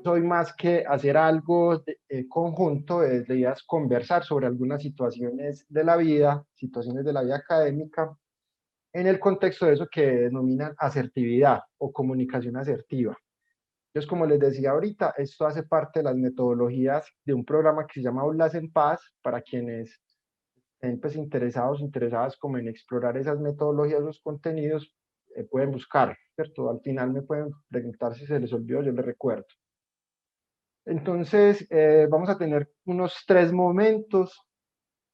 Soy más que hacer algo conjunto, la idea es conversar sobre algunas situaciones de la vida académica, en el contexto de eso que denominan asertividad o comunicación asertiva. Entonces, como les decía ahorita, esto hace parte de las metodologías de un programa que se llama Aulas en Paz, para quienes estén pues, interesadas como en explorar esas metodologías, los contenidos, pueden buscar, ¿cierto? Al final me pueden preguntar si se les olvidó, yo les recuerdo. Entonces, vamos a tener unos tres momentos.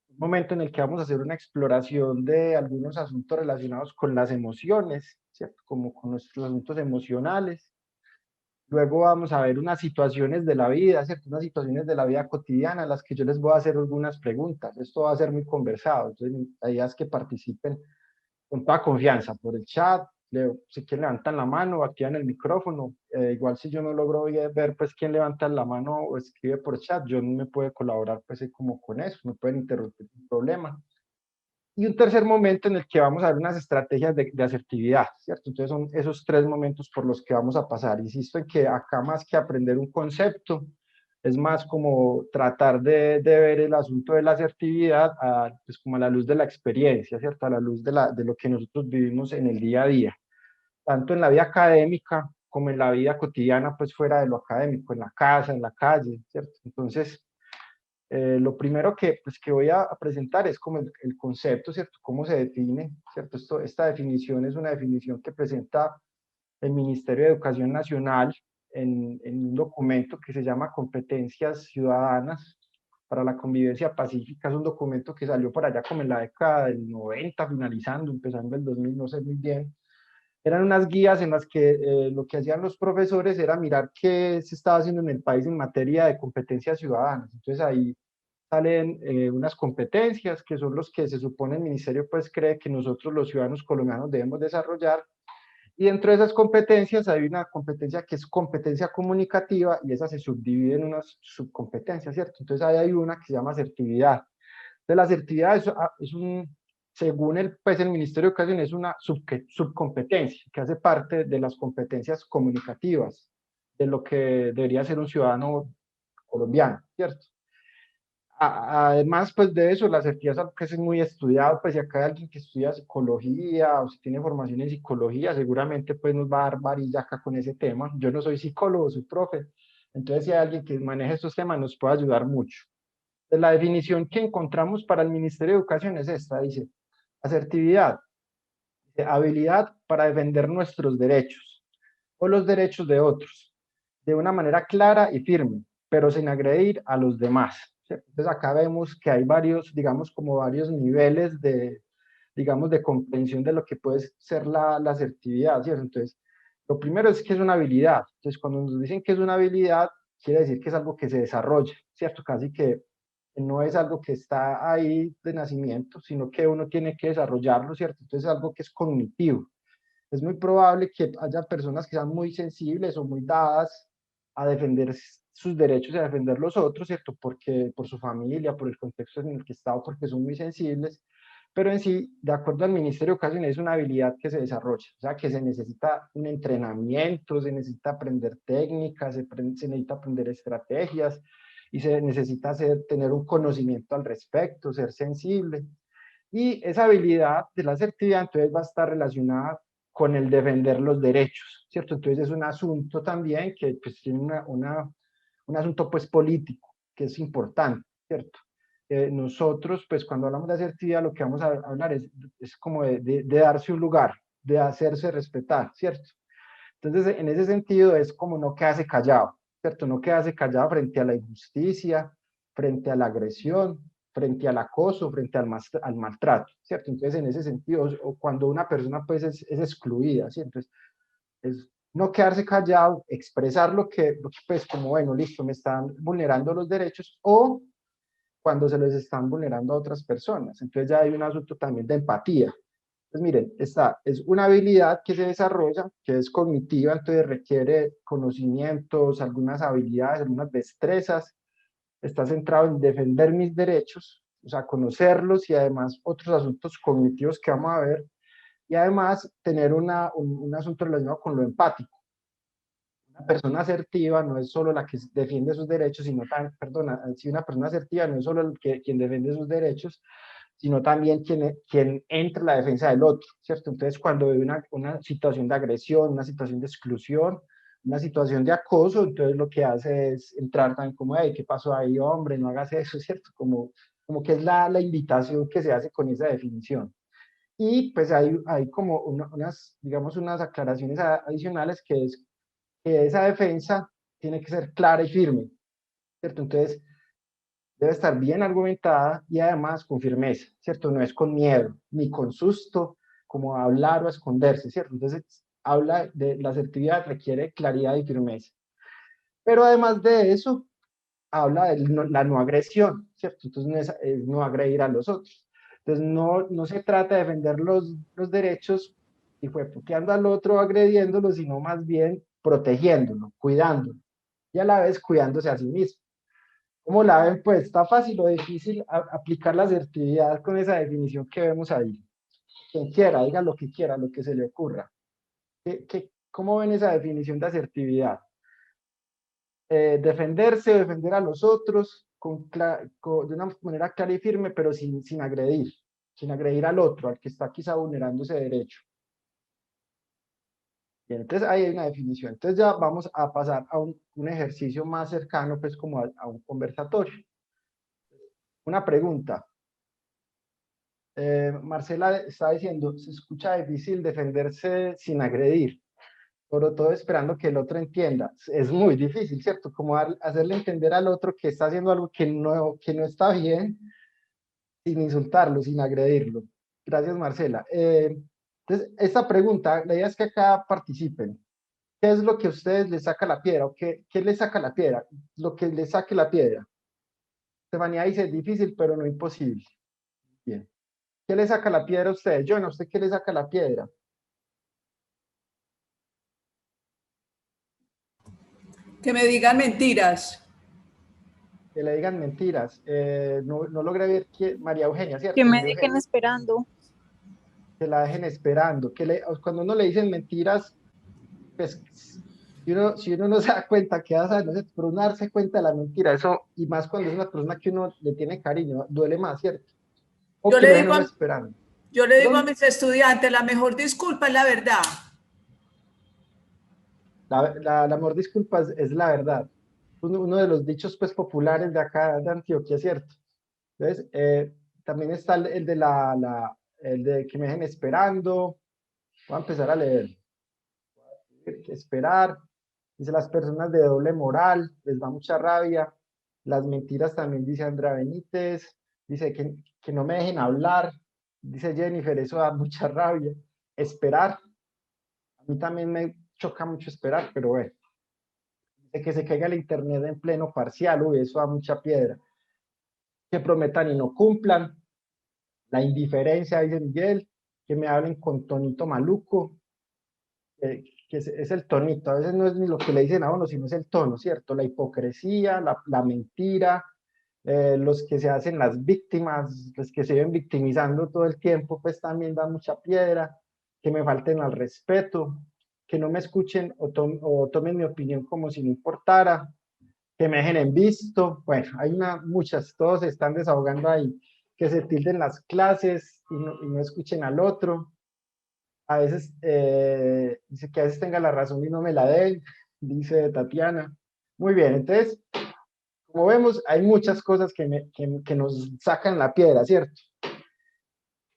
Un momento en el que vamos a hacer una exploración de algunos asuntos relacionados con las emociones, ¿cierto? Como con nuestros asuntos emocionales. Luego vamos a ver unas situaciones de la vida, ¿cierto? Unas situaciones de la vida cotidiana, a las que yo les voy a hacer algunas preguntas. Esto va a ser muy conversado, entonces la idea es que participen con toda confianza por el chat. Si quieren levantan la mano o activan el micrófono. Igual si yo no logro ver pues quién levanta la mano o escribe por chat, yo no me puedo colaborar pues como con eso, me pueden interrumpir sin problema. Y un tercer momento en el que vamos a ver unas estrategias de asertividad, ¿cierto? Entonces son esos tres momentos por los que vamos a pasar. Insisto en que acá más que aprender un concepto, es más como tratar de ver el asunto de la asertividad pues como a la luz de la experiencia, ¿cierto? A la luz de lo que nosotros vivimos en el día a día, tanto en la vida académica como en la vida cotidiana, pues fuera de lo académico, en la casa, en la calle, ¿cierto? Entonces, lo primero que voy a presentar es como el concepto, ¿cierto? ¿Cómo se define? ¿Cierto? Esta definición es una definición que presenta el Ministerio de Educación Nacional en un documento que se llama Competencias Ciudadanas para la Convivencia Pacífica. Es un documento que salió por allá como en la década del 90, finalizando, empezando el 2000, no sé muy bien. Eran unas guías en las que lo que hacían los profesores era mirar qué se estaba haciendo en el país en materia de competencias ciudadanas. Entonces ahí salen unas competencias que son los que se supone el ministerio pues cree que nosotros los ciudadanos colombianos debemos desarrollar, y dentro de esas competencias hay una competencia que es competencia comunicativa y esa se subdivide en unas subcompetencias, ¿cierto? Entonces ahí hay una que se llama asertividad. De la asertividad es un, según pues el Ministerio de Educación, es una subcompetencia que hace parte de las competencias comunicativas de lo que debería ser un ciudadano colombiano, ¿cierto? Además, pues de eso, la asertividad es algo que es muy estudiado, pues si acá hay alguien que estudia psicología o si tiene formación en psicología, seguramente pues nos va a dar varilla acá con ese tema. Yo no soy psicólogo, soy profe, entonces si hay alguien que maneja estos temas nos puede ayudar mucho. La definición que encontramos para el Ministerio de Educación es esta, dice, asertividad, habilidad para defender nuestros derechos o los derechos de otros, de una manera clara y firme, pero sin agredir a los demás. ¿Cierto? Entonces acá vemos que hay varios, digamos, como varios niveles de, digamos, de comprensión de lo que puede ser la asertividad, ¿cierto? Entonces, lo primero es que es una habilidad. Entonces, cuando nos dicen que es una habilidad, quiere decir que es algo que se desarrolla, ¿cierto? Casi que no es algo que está ahí de nacimiento, sino que uno tiene que desarrollarlo, ¿cierto? Entonces, es algo que es cognitivo. Es muy probable que haya personas que sean muy sensibles o muy dadas a defender sus derechos y a defender los otros, ¿cierto? Porque por su familia, por el contexto en el que está, o porque son muy sensibles, pero en sí, de acuerdo al Ministerio de Educación, es una habilidad que se desarrolla, o sea, que se necesita un entrenamiento, se necesita aprender técnicas, se necesita aprender estrategias y se necesita tener un conocimiento al respecto, ser sensible. Y esa habilidad de la asertividad entonces va a estar relacionada con el defender los derechos, ¿cierto? Entonces es un asunto también que pues tiene un asunto pues político, que es importante, ¿cierto? Nosotros pues cuando hablamos de asertividad lo que vamos a hablar es como de darse un lugar, de hacerse respetar, ¿cierto? Entonces en ese sentido es como no quedarse callado, ¿cierto? No quedarse callado frente a la injusticia, frente a la agresión, frente al acoso, frente al maltrato, ¿cierto? Entonces, en ese sentido, o cuando una persona pues es excluida, ¿sí? Entonces, es no quedarse callado, expresar lo que pues como, bueno, listo, me están vulnerando los derechos, o cuando se les están vulnerando a otras personas. Entonces ya hay un asunto también de empatía. Pues miren, es una habilidad que se desarrolla, que es cognitiva, entonces requiere conocimientos, algunas habilidades, algunas destrezas, está centrado en defender mis derechos, o sea, conocerlos y además otros asuntos cognitivos que vamos a ver, y además tener un asunto relacionado con lo empático, Una persona asertiva no es solo la que defiende sus derechos, sino también, perdona, si una persona asertiva no es solo el que, quien defiende sus derechos, sino también quien entra en la defensa del otro, ¿cierto? Entonces, cuando hay una situación de agresión, una situación de exclusión, una situación de acoso, entonces lo que hace es entrar tan como, hey, ¿qué pasó ahí, hombre? No hagas eso, ¿cierto? Como que es la invitación que se hace con esa definición. Y pues hay como unas, digamos, unas aclaraciones adicionales que es que esa defensa tiene que ser clara y firme, ¿cierto? Entonces, debe estar bien argumentada y además con firmeza, ¿cierto? No es con miedo, ni con susto, como hablar o esconderse, ¿cierto? Entonces, habla de la asertividad requiere claridad y firmeza. Pero además de eso, habla de la no agresión, ¿cierto? Entonces, es no agredir a los otros. Entonces, no se trata de defender los derechos y fue puteando al otro, agrediéndolo, sino más bien protegiéndolo, cuidándolo y a la vez cuidándose a sí mismo. ¿Cómo la ven? Pues está fácil o difícil aplicar la asertividad con esa definición que vemos ahí. Quien quiera, diga lo que quiera, lo que se le ocurra. ¿Cómo ven esa definición de asertividad? Defenderse o defender a los otros de una manera clara y firme, pero sin agredir al otro, al que está quizá vulnerando ese derecho. Bien, entonces ahí hay una definición. Entonces ya vamos a pasar a un ejercicio más cercano, pues como a un conversatorio. Una pregunta. Marcela está diciendo, se escucha difícil defenderse sin agredir, sobre todo esperando que el otro entienda. Es muy difícil, ¿cierto? Como hacerle entender al otro que está haciendo algo que no está bien, sin insultarlo, sin agredirlo. Gracias, Marcela. Entonces, esta pregunta, la idea es que acá participen. ¿Qué es lo que a ustedes les saca la piedra? ¿O qué les saca la piedra? Lo que les saque la piedra. Estefanía dice, es difícil, pero no imposible. Bien. ¿Qué le saca la piedra a ustedes? John, ¿a usted qué le saca la piedra? Que me digan mentiras. Que le digan mentiras. No logré ver María Eugenia, Que ¿cierto? me María dejen Eugenia, esperando. que la dejen esperando. Cuando uno le dicen mentiras, pues si uno no se da cuenta que hace, no sé, pero uno darse cuenta de la mentira, eso, y más cuando es una persona que uno le tiene cariño, duele más, ¿cierto? O Yo que le lo dejen digo uno a, esperando. yo le digo a Perdón, mis estudiantes, la mejor disculpa es la verdad. la mejor disculpa es la verdad. Uno de los dichos pues populares de acá de Antioquia, ¿cierto? Entonces, también está el de que me dejen esperando. Voy a empezar a leer. Esperar. Dice, las personas de doble moral, les da mucha rabia. Las mentiras también, dice Andrea Benítez. Dice que no me dejen hablar. Dice Jennifer, eso da mucha rabia. Esperar. A mí también me choca mucho esperar, pero bueno. Dice que se caiga el internet en pleno parcial. Uy, eso da mucha piedra. Que prometan y no cumplan. La indiferencia, dice Miguel, que me hablen con tonito maluco, que es el tonito, a veces no es ni lo que le dicen a uno, sino es el tono, ¿cierto? La hipocresía, la mentira, los que se hacen las víctimas, los que se ven victimizando todo el tiempo, pues también da mucha piedra, que me falten al respeto, que no me escuchen o tomen mi opinión como si no importara, que me dejen en visto, bueno, hay muchas, todos se están desahogando ahí, que se tilden las clases y no escuchen al otro, a veces, dice que a veces tenga la razón y no me la den, dice Tatiana. Muy bien, entonces, como vemos, hay muchas cosas que nos sacan la piedra, ¿cierto?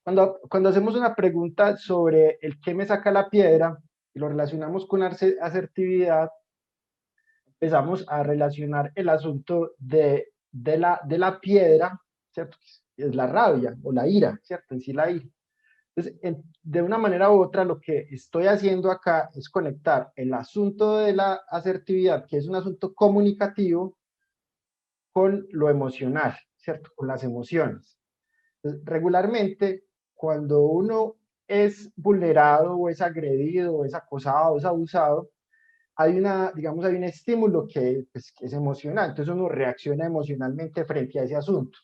Cuando hacemos una pregunta sobre el qué me saca la piedra y lo relacionamos con asertividad, empezamos a relacionar el asunto de la piedra, ¿cierto? Es la rabia o la ira, ¿cierto? En sí la ira. Entonces, de una manera u otra, lo que estoy haciendo acá es conectar el asunto de la asertividad, que es un asunto comunicativo, con lo emocional, ¿cierto? Con las emociones. Entonces, regularmente, cuando uno es vulnerado o es agredido o es acosado o es abusado, digamos, hay un estímulo pues, que es emocional, entonces uno reacciona emocionalmente frente a ese asunto.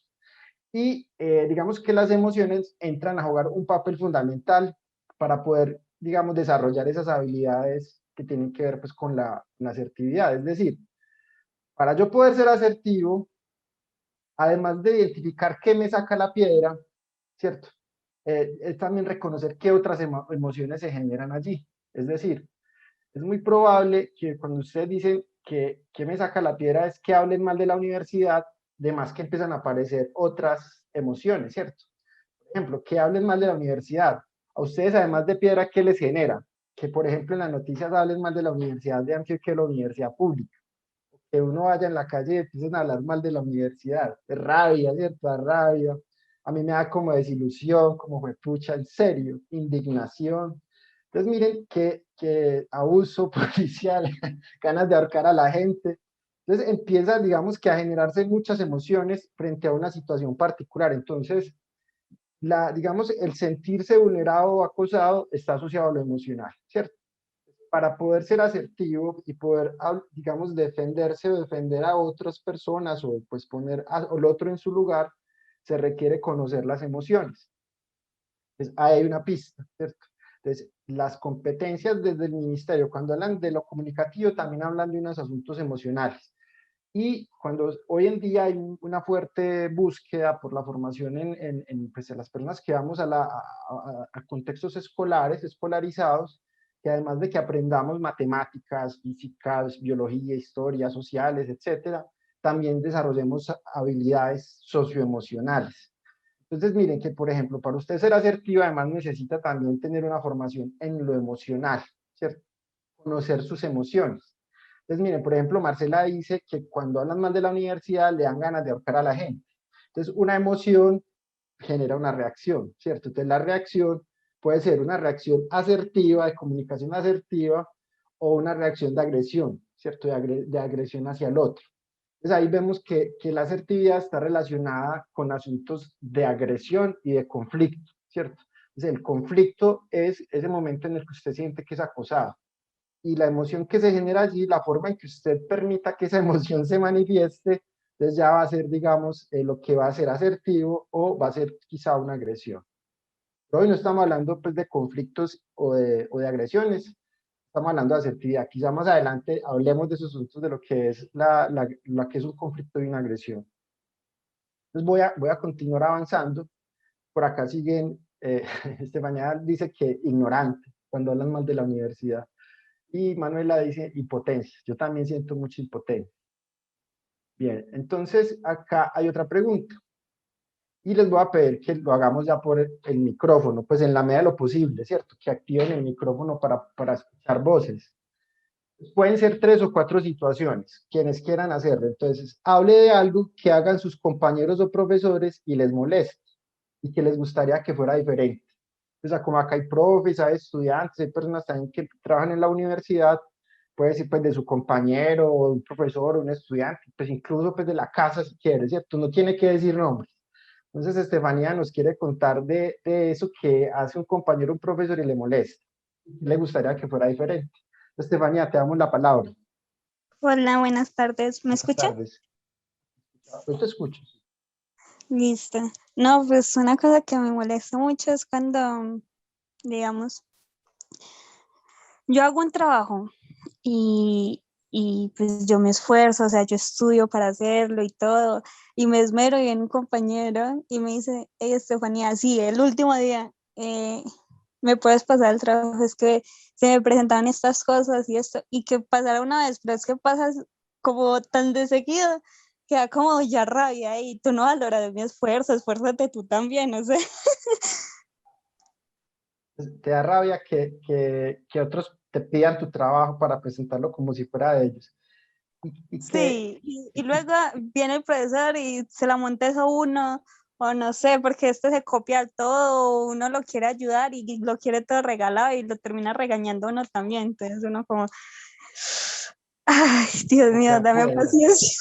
Y digamos que las emociones entran a jugar un papel fundamental para poder, digamos, desarrollar esas habilidades que tienen que ver pues con la asertividad. Es decir, para yo poder ser asertivo, además de identificar qué me saca la piedra, ¿cierto? Es también reconocer qué otras emociones se generan allí. Es decir, es muy probable que cuando ustedes dicen que me saca la piedra es que hablen mal de la universidad, de más que empiezan a aparecer otras emociones, ¿cierto? Por ejemplo, que hablen mal de la universidad. A ustedes, además de piedra, ¿qué les genera? Que, por ejemplo, en las noticias hablen mal de la Universidad de Antioquia, que la universidad pública. Que uno vaya en la calle y empiecen a hablar mal de la universidad. Es rabia, ¿cierto? Es rabia. A mí me da como desilusión, como fue pucha, en serio, indignación. Entonces miren que abuso policial, ganas de ahorcar a la gente. Entonces empieza, digamos que a generarse muchas emociones frente a una situación particular. Entonces, digamos, el sentirse vulnerado o acosado está asociado a lo emocional, ¿cierto? Para poder ser asertivo y poder, digamos, defenderse o defender a otras personas o pues poner al otro en su lugar, se requiere conocer las emociones. Entonces, ahí hay una pista, ¿cierto? Entonces, las competencias desde el ministerio, cuando hablan de lo comunicativo, también hablan de unos asuntos emocionales. Y cuando hoy en día hay una fuerte búsqueda por la formación pues, en las personas que vamos a contextos escolares, escolarizados, que además de que aprendamos matemáticas, físicas, biología, historia, sociales, etcétera, también desarrollemos habilidades socioemocionales. Entonces, miren que, por ejemplo, para usted ser asertivo, además necesita también tener una formación en lo emocional, ¿cierto? Conocer sus emociones. Entonces, miren, por ejemplo, Marcela dice que cuando hablan mal de la universidad le dan ganas de ahorcar a la gente. Entonces, una emoción genera una reacción, ¿cierto? Entonces, la reacción puede ser una reacción asertiva, de comunicación asertiva, o una reacción de agresión, ¿cierto? De agresión hacia el otro. Entonces, ahí vemos que la asertividad está relacionada con asuntos de agresión y de conflicto, ¿cierto? Entonces, el conflicto es ese momento en el que usted siente que es acosado y la emoción que se genera allí, la forma en que usted permita que esa emoción se manifieste, entonces ya va a ser, digamos, lo que va a ser asertivo o va a ser quizá una agresión. Pero hoy no estamos hablando pues de conflictos o de agresiones, estamos hablando de asertividad. Quizá más adelante hablemos de esos asuntos de lo que es la que es un conflicto y una agresión. Entonces voy a continuar avanzando. Por acá siguen, Estefanía dice que ignorante cuando hablan mal de la universidad. Y Manuela dice impotencia. Yo también siento mucha impotencia. Bien, entonces acá hay otra pregunta. Y les voy a pedir que lo hagamos ya por el micrófono, pues en la medida de lo posible, ¿cierto? Que activen el micrófono para escuchar voces. Pueden ser 3 o 4 situaciones, quienes quieran hacerlo. Entonces, hable de algo que hagan sus compañeros o profesores y les moleste y que les gustaría que fuera diferente. O sea, como acá hay profes, hay estudiantes, hay personas también que trabajan en la universidad, puede ser pues de su compañero, o un profesor, o un estudiante, pues incluso pues de la casa si quiere, ¿cierto? No tiene que decir nombres. Entonces, Estefanía nos quiere contar de eso que hace un compañero, un profesor y le molesta. Le gustaría que fuera diferente. Estefanía, te damos la palabra. Hola, buenas tardes. ¿Me Buenas escuchan? tardes. Yo te escucho. Listo. No, pues una cosa que me molesta mucho es cuando, digamos, yo hago un trabajo y pues yo me esfuerzo, o sea, yo estudio para hacerlo y todo, y me esmero y viene un compañero y me dice, hey, Estefanía, sí, el último día, me puedes pasar el trabajo, es que se me presentaban estas cosas y esto, y que pasara una vez, pero es que pasas como tan de seguido, que da como ya rabia y tú no valoras mi esfuerzo, esfuérzate tú también, no sé. Te da rabia que otros te pidan tu trabajo para presentarlo como si fuera de ellos. Y que, Sí, y luego viene el profesor y se la montes a uno, o no sé, porque este se copia todo, o uno lo quiere ayudar y lo quiere todo regalado y lo termina regañando uno también, entonces uno como, ay, Dios de mío, dame acuerdo. paciencia.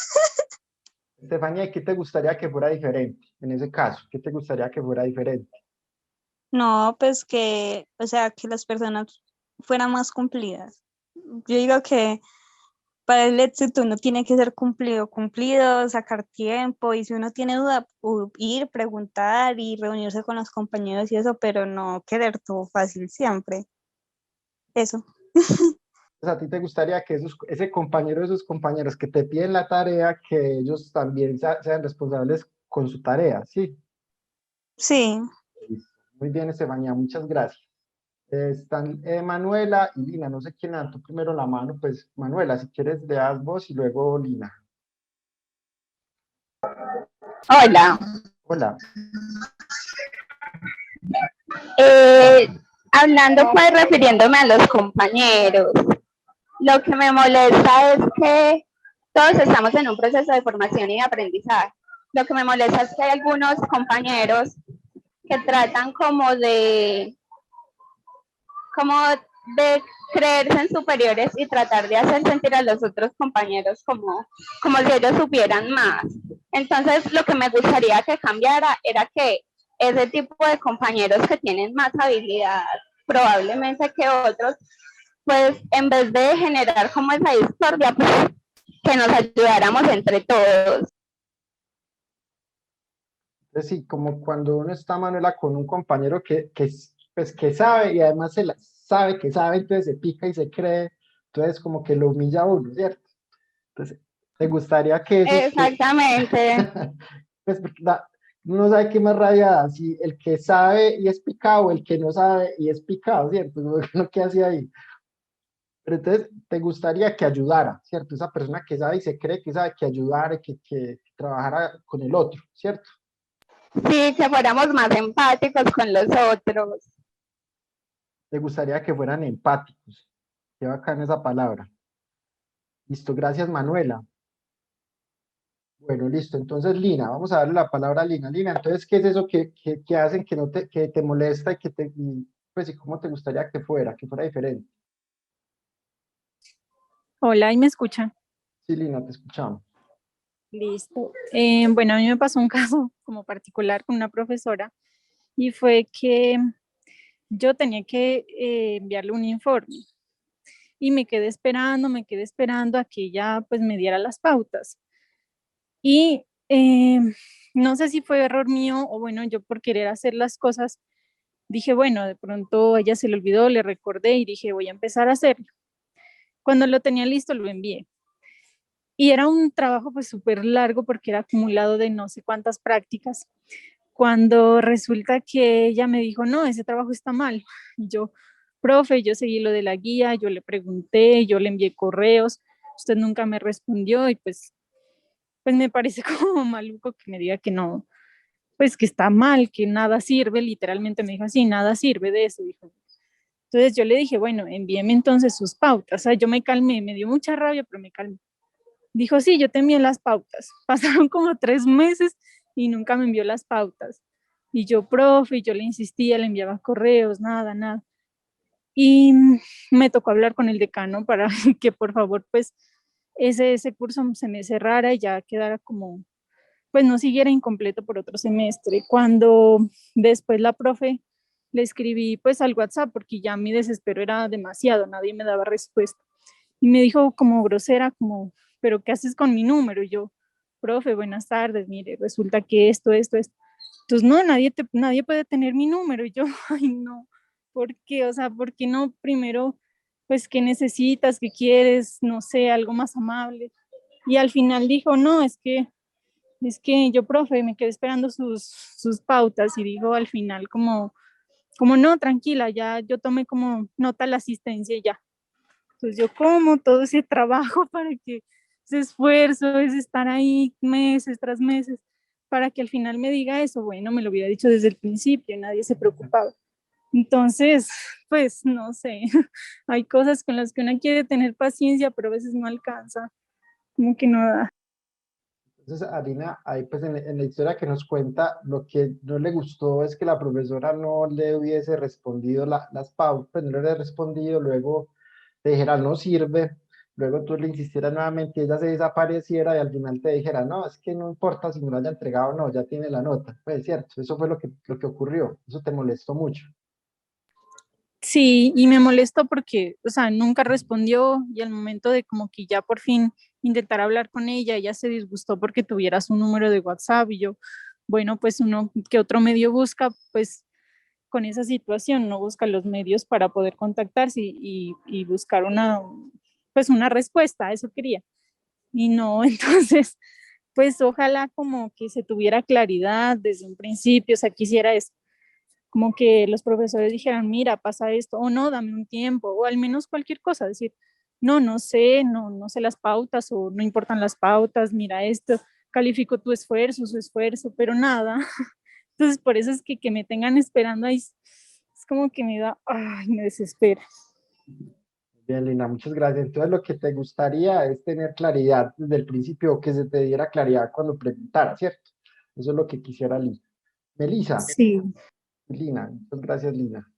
Estefanía, ¿qué te gustaría que fuera diferente en ese caso? ¿Qué te gustaría que fuera diferente? No, pues que, o sea, que las personas fueran más cumplidas. Yo digo que para el éxito uno tiene que ser cumplido, cumplido, sacar tiempo y si uno tiene duda, ir, preguntar y reunirse con los compañeros y eso, pero no querer todo fácil siempre. Eso. Pues a ti te gustaría que ese compañero de esos compañeros que te piden la tarea, que ellos también sean responsables con su tarea, ¿sí? Sí, Listo. Muy bien, Estefanía, muchas gracias. Están Manuela y Lina, no sé quién levantó primero la mano, pues Manuela, si quieres le das vos y luego Lina. Hola, Hola. eh, hablando pues refiriéndome a los compañeros, lo que me molesta es que todos estamos en un proceso de formación y de aprendizaje. Lo que me molesta es que hay algunos compañeros que tratan como de creerse en superiores y tratar de hacer sentir a los otros compañeros como si ellos supieran más. Entonces, lo que me gustaría que cambiara era que ese tipo de compañeros que tienen más habilidad probablemente que otros, pues en vez de generar como esa discordia, pues que nos ayudáramos entre todos. Entonces, sí, como cuando uno está, Manuela, con un compañero pues, que sabe y además sabe que sabe, entonces se pica y se cree, entonces como que lo humilla a uno, ¿cierto? Entonces, ¿te gustaría que esos que, Exactamente. pues porque uno sabe qué más rabia da, si el que sabe y es picado o el que no sabe y es picado, ¿cierto? Lo que hace ahí. Pero entonces, ¿te gustaría que ayudara, ¿cierto? Esa persona que sabe y se cree que sabe que ayudara, que trabajara con el otro, ¿cierto? Sí, que fuéramos más empáticos con los otros. ¿Te gustaría que fueran empáticos? Qué bacana esa palabra. Listo, gracias Manuela. Bueno, listo. Entonces, Lina, vamos a darle la palabra a Lina. Lina, entonces, ¿qué es eso que hacen que no que te molesta pues, y cómo te gustaría que fuera diferente? Hola, ¿y me escuchan? Sí, Lina, te escuchamos. Listo. Bueno, a mí me pasó un caso como particular con una profesora y fue que yo tenía que enviarle un informe y me quedé esperando a que ella pues me diera las pautas. Y no sé si fue error mío o bueno, yo por querer hacer las cosas, dije, bueno, de pronto a ella se le olvidó, le recordé y dije, voy a empezar a hacerlo. Cuando lo tenía listo, lo envié. Y era un trabajo pues súper largo porque era acumulado de no sé cuántas prácticas. Cuando resulta que ella me dijo, no, ese trabajo está mal. Y yo, profe, yo seguí lo de la guía, yo le pregunté, yo le envié correos, usted nunca me respondió y pues me parece como maluco que me diga que no, pues que está mal, que nada sirve, literalmente me dijo así, nada sirve de eso, dijo. Entonces yo le dije, bueno, envíeme entonces sus pautas. O sea, yo me calmé, me dio mucha rabia, pero me calmé. Dijo, sí, yo te envié las pautas. Pasaron como 3 meses y nunca me envió las pautas. Y yo, profe, y yo le insistía, le enviaba correos, nada, nada. Y me tocó hablar con el decano para que por favor, pues, ese curso se me cerrara y ya quedara como, pues, no siguiera incompleto por otro semestre. Cuando después la profe le escribí, pues, al WhatsApp, porque ya mi desespero era demasiado, nadie me daba respuesta. Y me dijo como grosera, como, pero ¿qué haces con mi número? Y yo, profe, buenas tardes, mire, resulta que esto. Entonces, no, nadie puede tener mi número. Y yo, ay, no, ¿por qué? O sea, ¿por qué no primero, pues, qué necesitas, qué quieres, no sé, algo más amable? Y al final dijo, no, es que yo, profe, me quedé esperando sus pautas y dijo al final como no, tranquila, ya yo tomé como nota la asistencia y ya. Pues yo como todo ese trabajo para que ese esfuerzo, es estar ahí meses tras meses, para que al final me diga eso, bueno, me lo hubiera dicho desde el principio, nadie se preocupaba. Entonces, pues no sé, hay cosas con las que uno quiere tener paciencia, pero a veces no alcanza, como que no da. Entonces, Alina, ahí pues en la historia que nos cuenta, lo que no le gustó es que la profesora no le hubiese respondido las pautas, pues no le hubiera respondido, luego te dijera no sirve, luego tú le insistieras nuevamente y ella se desapareciera y al final te dijera, no, es que no importa si me lo haya entregado o no, ya tiene la nota. Pues cierto, eso fue lo que ocurrió, eso te molestó mucho. Sí, y me molestó porque, o sea, nunca respondió y al momento de como que ya por fin intentar hablar con ella, ella se disgustó porque tuviera su número de WhatsApp y yo, bueno, pues uno que otro medio busca, pues con esa situación, no busca los medios para poder contactarse y buscar pues una respuesta, eso quería. Y no, entonces, pues ojalá como que se tuviera claridad desde un principio, o sea, quisiera eso, como que los profesores dijeran, mira, pasa esto, o no, dame un tiempo, o al menos cualquier cosa, decir, no, no sé las pautas, o no importan las pautas, mira esto, califico tu esfuerzo, su esfuerzo, pero nada. Entonces, por eso es que me tengan esperando ahí, es como que me da, ay, me desespera. Bien, Lina, muchas gracias. Entonces, lo que te gustaría es tener claridad desde el principio, que se te diera claridad cuando preguntara, ¿cierto? Eso es lo que quisiera Lina. Melissa, Sí. Lina, muchas gracias, Lina.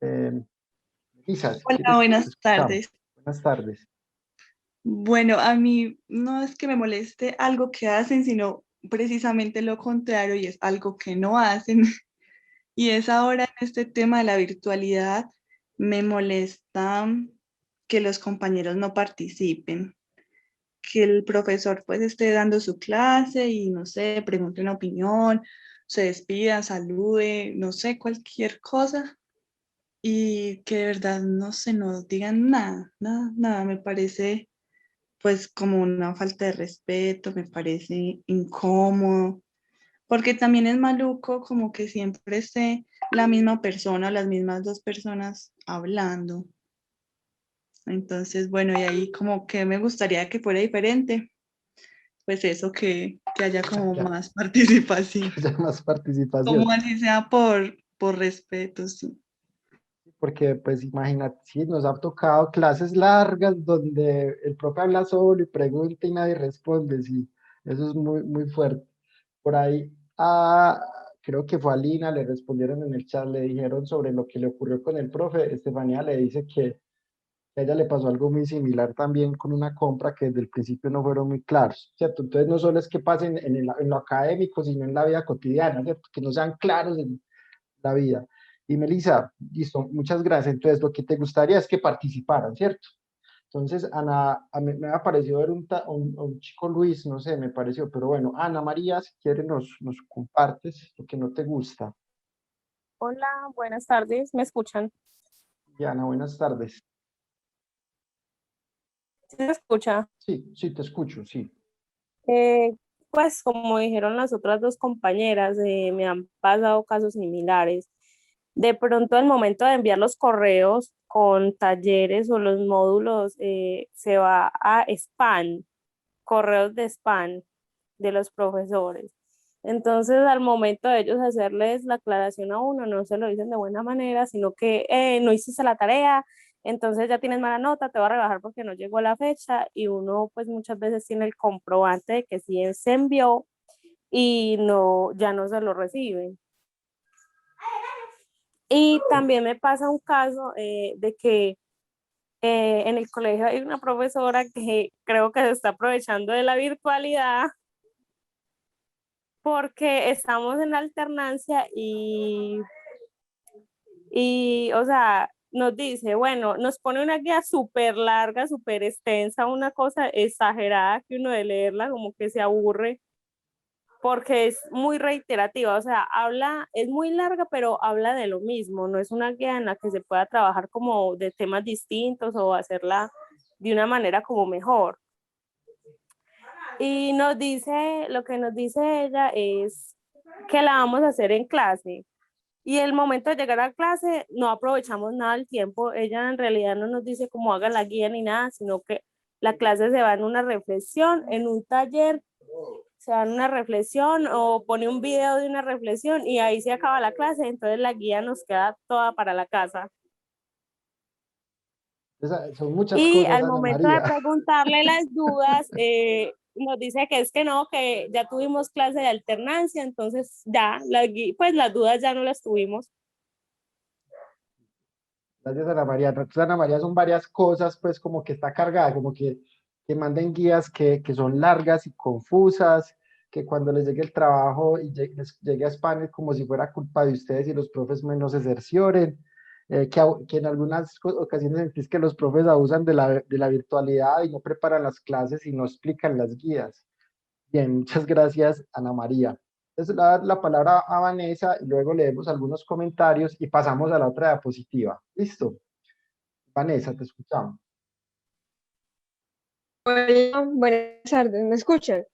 Melissa, si Hola, quieres, te buenas escuchamos. tardes. Buenas tardes. Bueno, a mí no es que me moleste algo que hacen, sino precisamente lo contrario y es algo que no hacen. Y es ahora en este tema de la virtualidad, me molesta que los compañeros no participen, que el profesor pues esté dando su clase y no sé, pregunte una opinión, se despida, salude, no sé, cualquier cosa y que de verdad no se nos digan nada, nada, nada, me parece pues como una falta de respeto, me parece incómodo, porque también es maluco como que siempre esté la misma persona, las mismas dos personas hablando. Entonces, bueno, y ahí como que me gustaría que fuera diferente, pues eso, que haya como Ya, más participación, que haya más participación. como así sea por respeto, sí. Porque, pues, imagínate, sí, nos ha tocado clases largas donde el profe habla solo y pregunta y nadie responde, sí, eso es muy, muy fuerte. Por ahí, creo que fue a Lina, le respondieron en el chat, le dijeron sobre lo que le ocurrió con el profe. Estefanía le dice que a ella le pasó algo muy similar también con una compra que desde el principio no fueron muy claros, ¿cierto? Entonces, no solo es que pasen en lo académico, sino en la vida cotidiana, ¿cierto? Que no sean claros en la vida. Y Melissa, listo, muchas gracias. Entonces, lo que te gustaría es que participaran, ¿cierto? Entonces, Ana, a mí me ha parecido ver un chico Luis, no sé, me pareció, pero bueno, Ana María, si quieres nos compartes lo que no te gusta. Hola, buenas tardes, ¿me escuchan? Y Ana, buenas tardes. ¿Sí se escucha? Sí, sí, te escucho, sí. Eh, pues como dijeron las otras dos compañeras, me han pasado casos similares. De pronto al momento de enviar los correos con talleres o los módulos, se va a spam, correos de spam de los profesores. Entonces, al momento de ellos hacerles la aclaración a uno, no se lo dicen de buena manera, sino que no hiciste la tarea, entonces ya tienes mala nota, te va a rebajar porque no llegó la fecha y uno pues muchas veces tiene el comprobante de que sí se envió y no, ya no se lo reciben. Y también me pasa un caso de que en el colegio hay una profesora que creo que se está aprovechando de la virtualidad porque estamos en alternancia o sea, nos dice, bueno, nos pone una guía súper larga, súper extensa, una cosa exagerada que uno de leerla como que se aburre porque es muy reiterativa, o sea, habla, es muy larga, pero habla de lo mismo, no es una guía en la que se pueda trabajar como de temas distintos o hacerla de una manera como mejor. Y nos dice, lo que nos dice ella es que la vamos a hacer en clase. Y el momento de llegar a clase no aprovechamos nada del tiempo. Ella en realidad no nos dice cómo haga la guía ni nada, sino que la clase se va en una reflexión, en un taller, se va en una reflexión o pone un video de una reflexión y ahí se acaba la clase. Entonces la guía nos queda toda para la casa. Son muchas Y cosas, al Ana momento de María. preguntarle las dudas, nos dice que es que no, que ya tuvimos clase de alternancia, entonces ya, pues las dudas ya no las tuvimos. Gracias, Ana María. Entonces, Ana María, son varias cosas, pues, como que está cargada, como que manden guías que son largas y confusas, que cuando les llegue el trabajo y les llegue a spam es como si fuera culpa de ustedes y los profes menos se cercioren, que en algunas ocasiones sentís que los profes abusan de la virtualidad y no preparan las clases y no explican las guías. Bien, muchas gracias, Ana María. Entonces, le voy a dar la palabra a Vanessa y luego leemos algunos comentarios y pasamos a la otra diapositiva. ¿Listo? Vanessa, te escuchamos. Hola, buenas tardes, ¿me escuchan?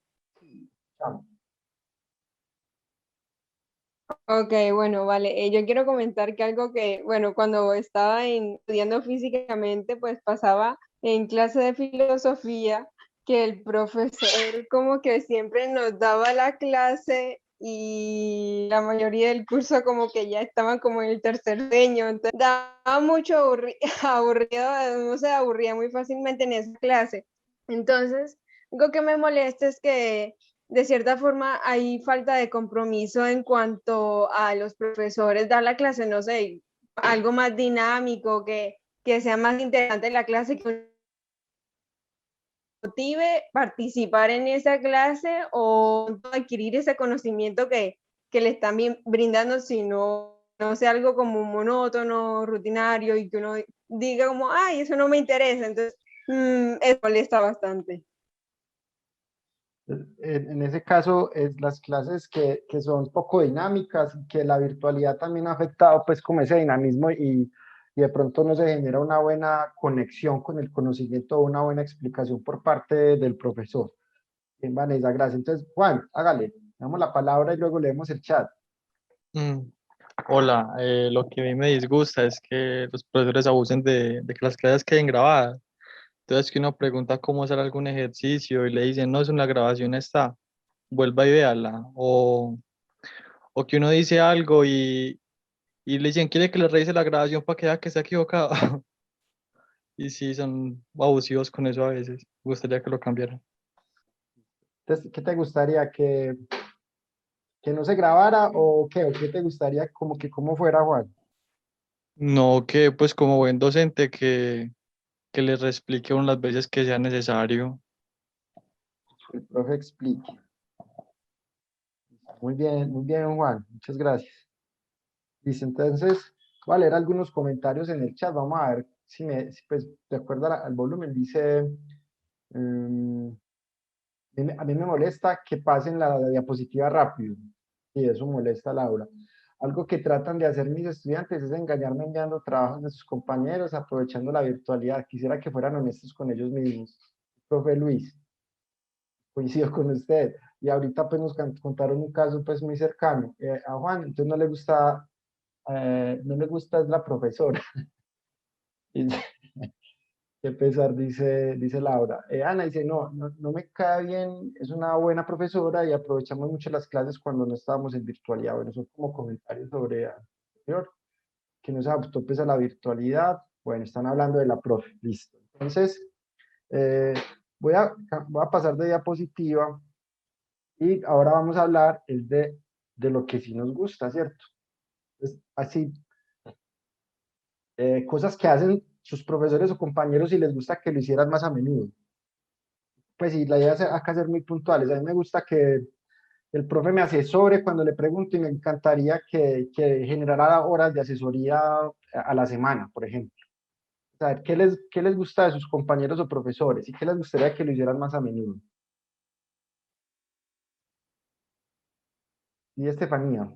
Escuchamos. Ok, bueno, vale. Yo quiero comentar que algo que, bueno, cuando estaba estudiando físicamente, pues pasaba en clase de filosofía que el profesor como que siempre nos daba la clase y la mayoría del curso como que ya estaban como en el tercer sueño, entonces daba mucho aburrido, no se aburría muy fácilmente en esa clase. Entonces, algo que me molesta es que de cierta forma hay falta de compromiso en cuanto a los profesores dar la clase, no sé, algo más dinámico, que sea más interesante la clase, que motive participar en esa clase o adquirir ese conocimiento que le están brindando, sino no sea algo como monótono, rutinario y que uno diga como, ay, eso no me interesa, entonces eso molesta bastante. En ese caso, es las clases que son poco dinámicas y que la virtualidad también ha afectado pues como ese dinamismo y de pronto no se genera una buena conexión con el conocimiento o una buena explicación por parte del profesor. Bien, Vanessa, gracias. Entonces, Juan, hágale, damos la palabra y luego leemos el chat. Hola, lo que a mí me disgusta es que los profesores abusen de que las clases queden grabadas. Entonces, que uno pregunta cómo hacer algún ejercicio y le dicen, no, es una grabación está, vuelva y véala. O que uno dice algo y le dicen, quiere que le revise la grabación para que vea que está equivocado. Y sí, son abusivos con eso a veces. Me gustaría que lo cambiaran. Entonces, ¿qué te gustaría? ¿Que no se grabara o qué? ¿O qué te gustaría como que cómo fuera, Juan? No, que pues como buen docente que les explique uno las veces que sea necesario. El profe explique. Muy bien, Juan. Muchas gracias. Listo, entonces, voy a leer algunos comentarios en el chat. Vamos a ver si, pues, de acuerdo al volumen, dice, mm, a mí me molesta que pasen la diapositiva rápido. Y eso molesta a Laura. Algo que tratan de hacer mis estudiantes es engañarme enviando trabajos de sus compañeros, aprovechando la virtualidad. Quisiera que fueran honestos con ellos mismos. Profe Luis, coincido con usted. Y ahorita pues nos contaron un caso pues muy cercano a Juan, entonces no le gusta es la profesora. Y qué pesar, dice Laura. Ana dice, no me cae bien, es una buena profesora y aprovechamos mucho las clases cuando no estábamos en virtualidad. Bueno, son como comentarios sobre anterior, que no se adaptó pues a la virtualidad. Bueno, están hablando de la profe, listo. Entonces, eh, voy a pasar de diapositiva y ahora vamos a hablar de lo que sí nos gusta, ¿cierto? Así, cosas que hacen sus profesores o compañeros y les gusta que lo hicieran más a menudo. Pues sí, la idea es acá ser muy puntuales. A mí me gusta que el profe me asesore cuando le pregunto y me encantaría que generara horas de asesoría a la semana, por ejemplo. O sea, qué les gusta de sus compañeros o profesores y qué les gustaría que lo hicieran más a menudo? Y Estefanía.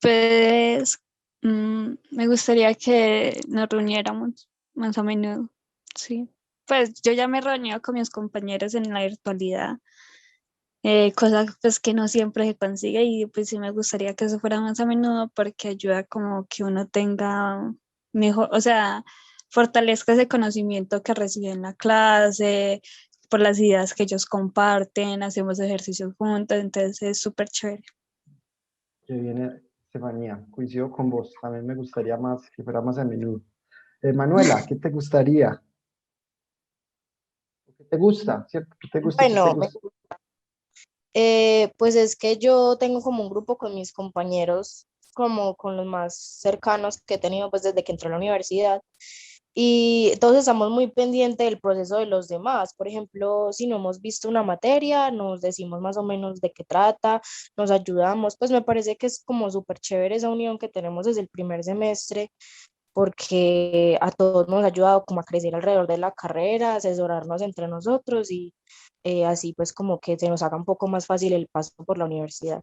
Pues me gustaría que nos reuniéramos más a menudo, sí. Pues yo ya me he reunido con mis compañeros en la virtualidad, cosa pues que no siempre se consigue y pues sí me gustaría que eso fuera más a menudo porque ayuda como que uno tenga mejor, o sea, fortalezca ese conocimiento que recibe en la clase, por las ideas que ellos comparten, hacemos ejercicios juntos, entonces es súper chévere. Que viene Estefanía, coincido con vos, también me gustaría más que fuera más a menudo. Manuela, ¿qué te gustaría? ¿Qué te gusta? ¿Cierto? ¿Qué te gusta? ¿Qué te Bueno, gusta? pues es que yo tengo como un grupo con mis compañeros, como con los más cercanos que he tenido pues desde que entré a la universidad. Y todos estamos muy pendientes del proceso de los demás. Por ejemplo, si no hemos visto una materia, nos decimos más o menos de qué trata, nos ayudamos. Pues me parece que es como súper chévere esa unión que tenemos desde el primer semestre, porque a todos nos ha ayudado como a crecer alrededor de la carrera, asesorarnos entre nosotros así pues como que se nos haga un poco más fácil el paso por la universidad.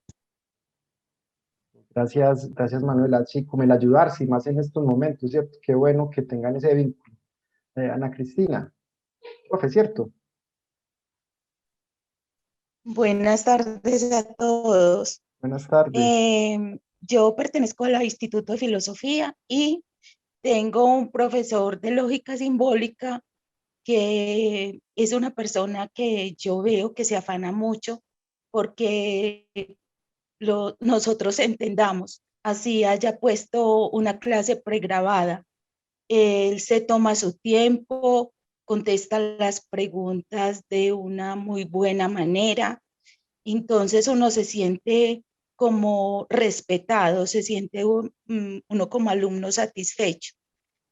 Gracias, gracias Manuela. Sí, como el ayudar, sí, más en estos momentos, ¿cierto? Qué bueno que tengan ese vínculo. Ana Cristina, profe, ¿cierto? Buenas tardes a todos. Buenas tardes. Yo pertenezco al Instituto de Filosofía y tengo un profesor de lógica simbólica que es una persona que yo veo que se afana mucho porque nosotros entendamos. Así haya puesto una clase pregrabada. Él se toma su tiempo, contesta las preguntas de una muy buena manera. Entonces uno se siente como respetado, se siente uno como alumno satisfecho.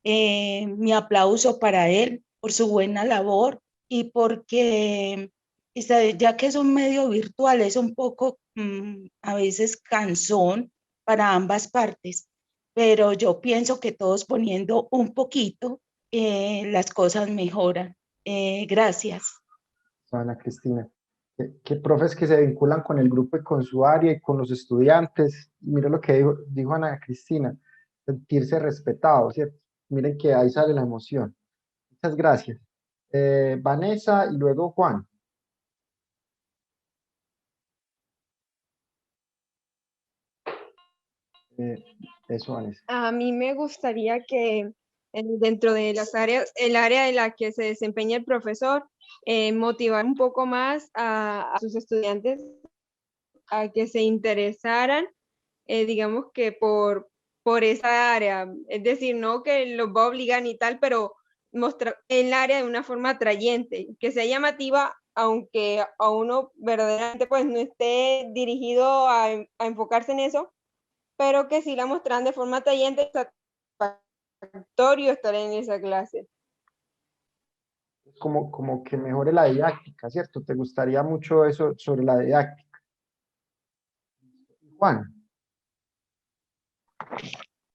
Mi aplauso para él por su buena labor y porque ya que es un medio virtual, es un poco a veces cansón para ambas partes, pero yo pienso que todos poniendo un poquito, las cosas mejoran. Gracias. Ana Cristina. Que profes que se vinculan con el grupo y con su área y con los estudiantes. Mira lo que dijo Ana Cristina, sentirse respetado, ¿cierto? Miren que ahí sale la emoción. Muchas gracias. Vanessa y luego Juan. Eso, Vanessa. A mí me gustaría que dentro de las áreas, el área en la que se desempeña el profesor, motivar un poco más a sus estudiantes a que se interesaran, digamos que por esa área. Es decir, no que los va a obligar ni tal, pero mostrar el área de una forma atrayente, que sea llamativa, aunque a uno verdaderamente pues no esté dirigido a enfocarse en eso, pero que sí la mostraran de forma atrayente, satisfactorio estar en esa clase. Como que mejore la didáctica, ¿cierto? ¿Te gustaría mucho eso sobre la didáctica? Juan.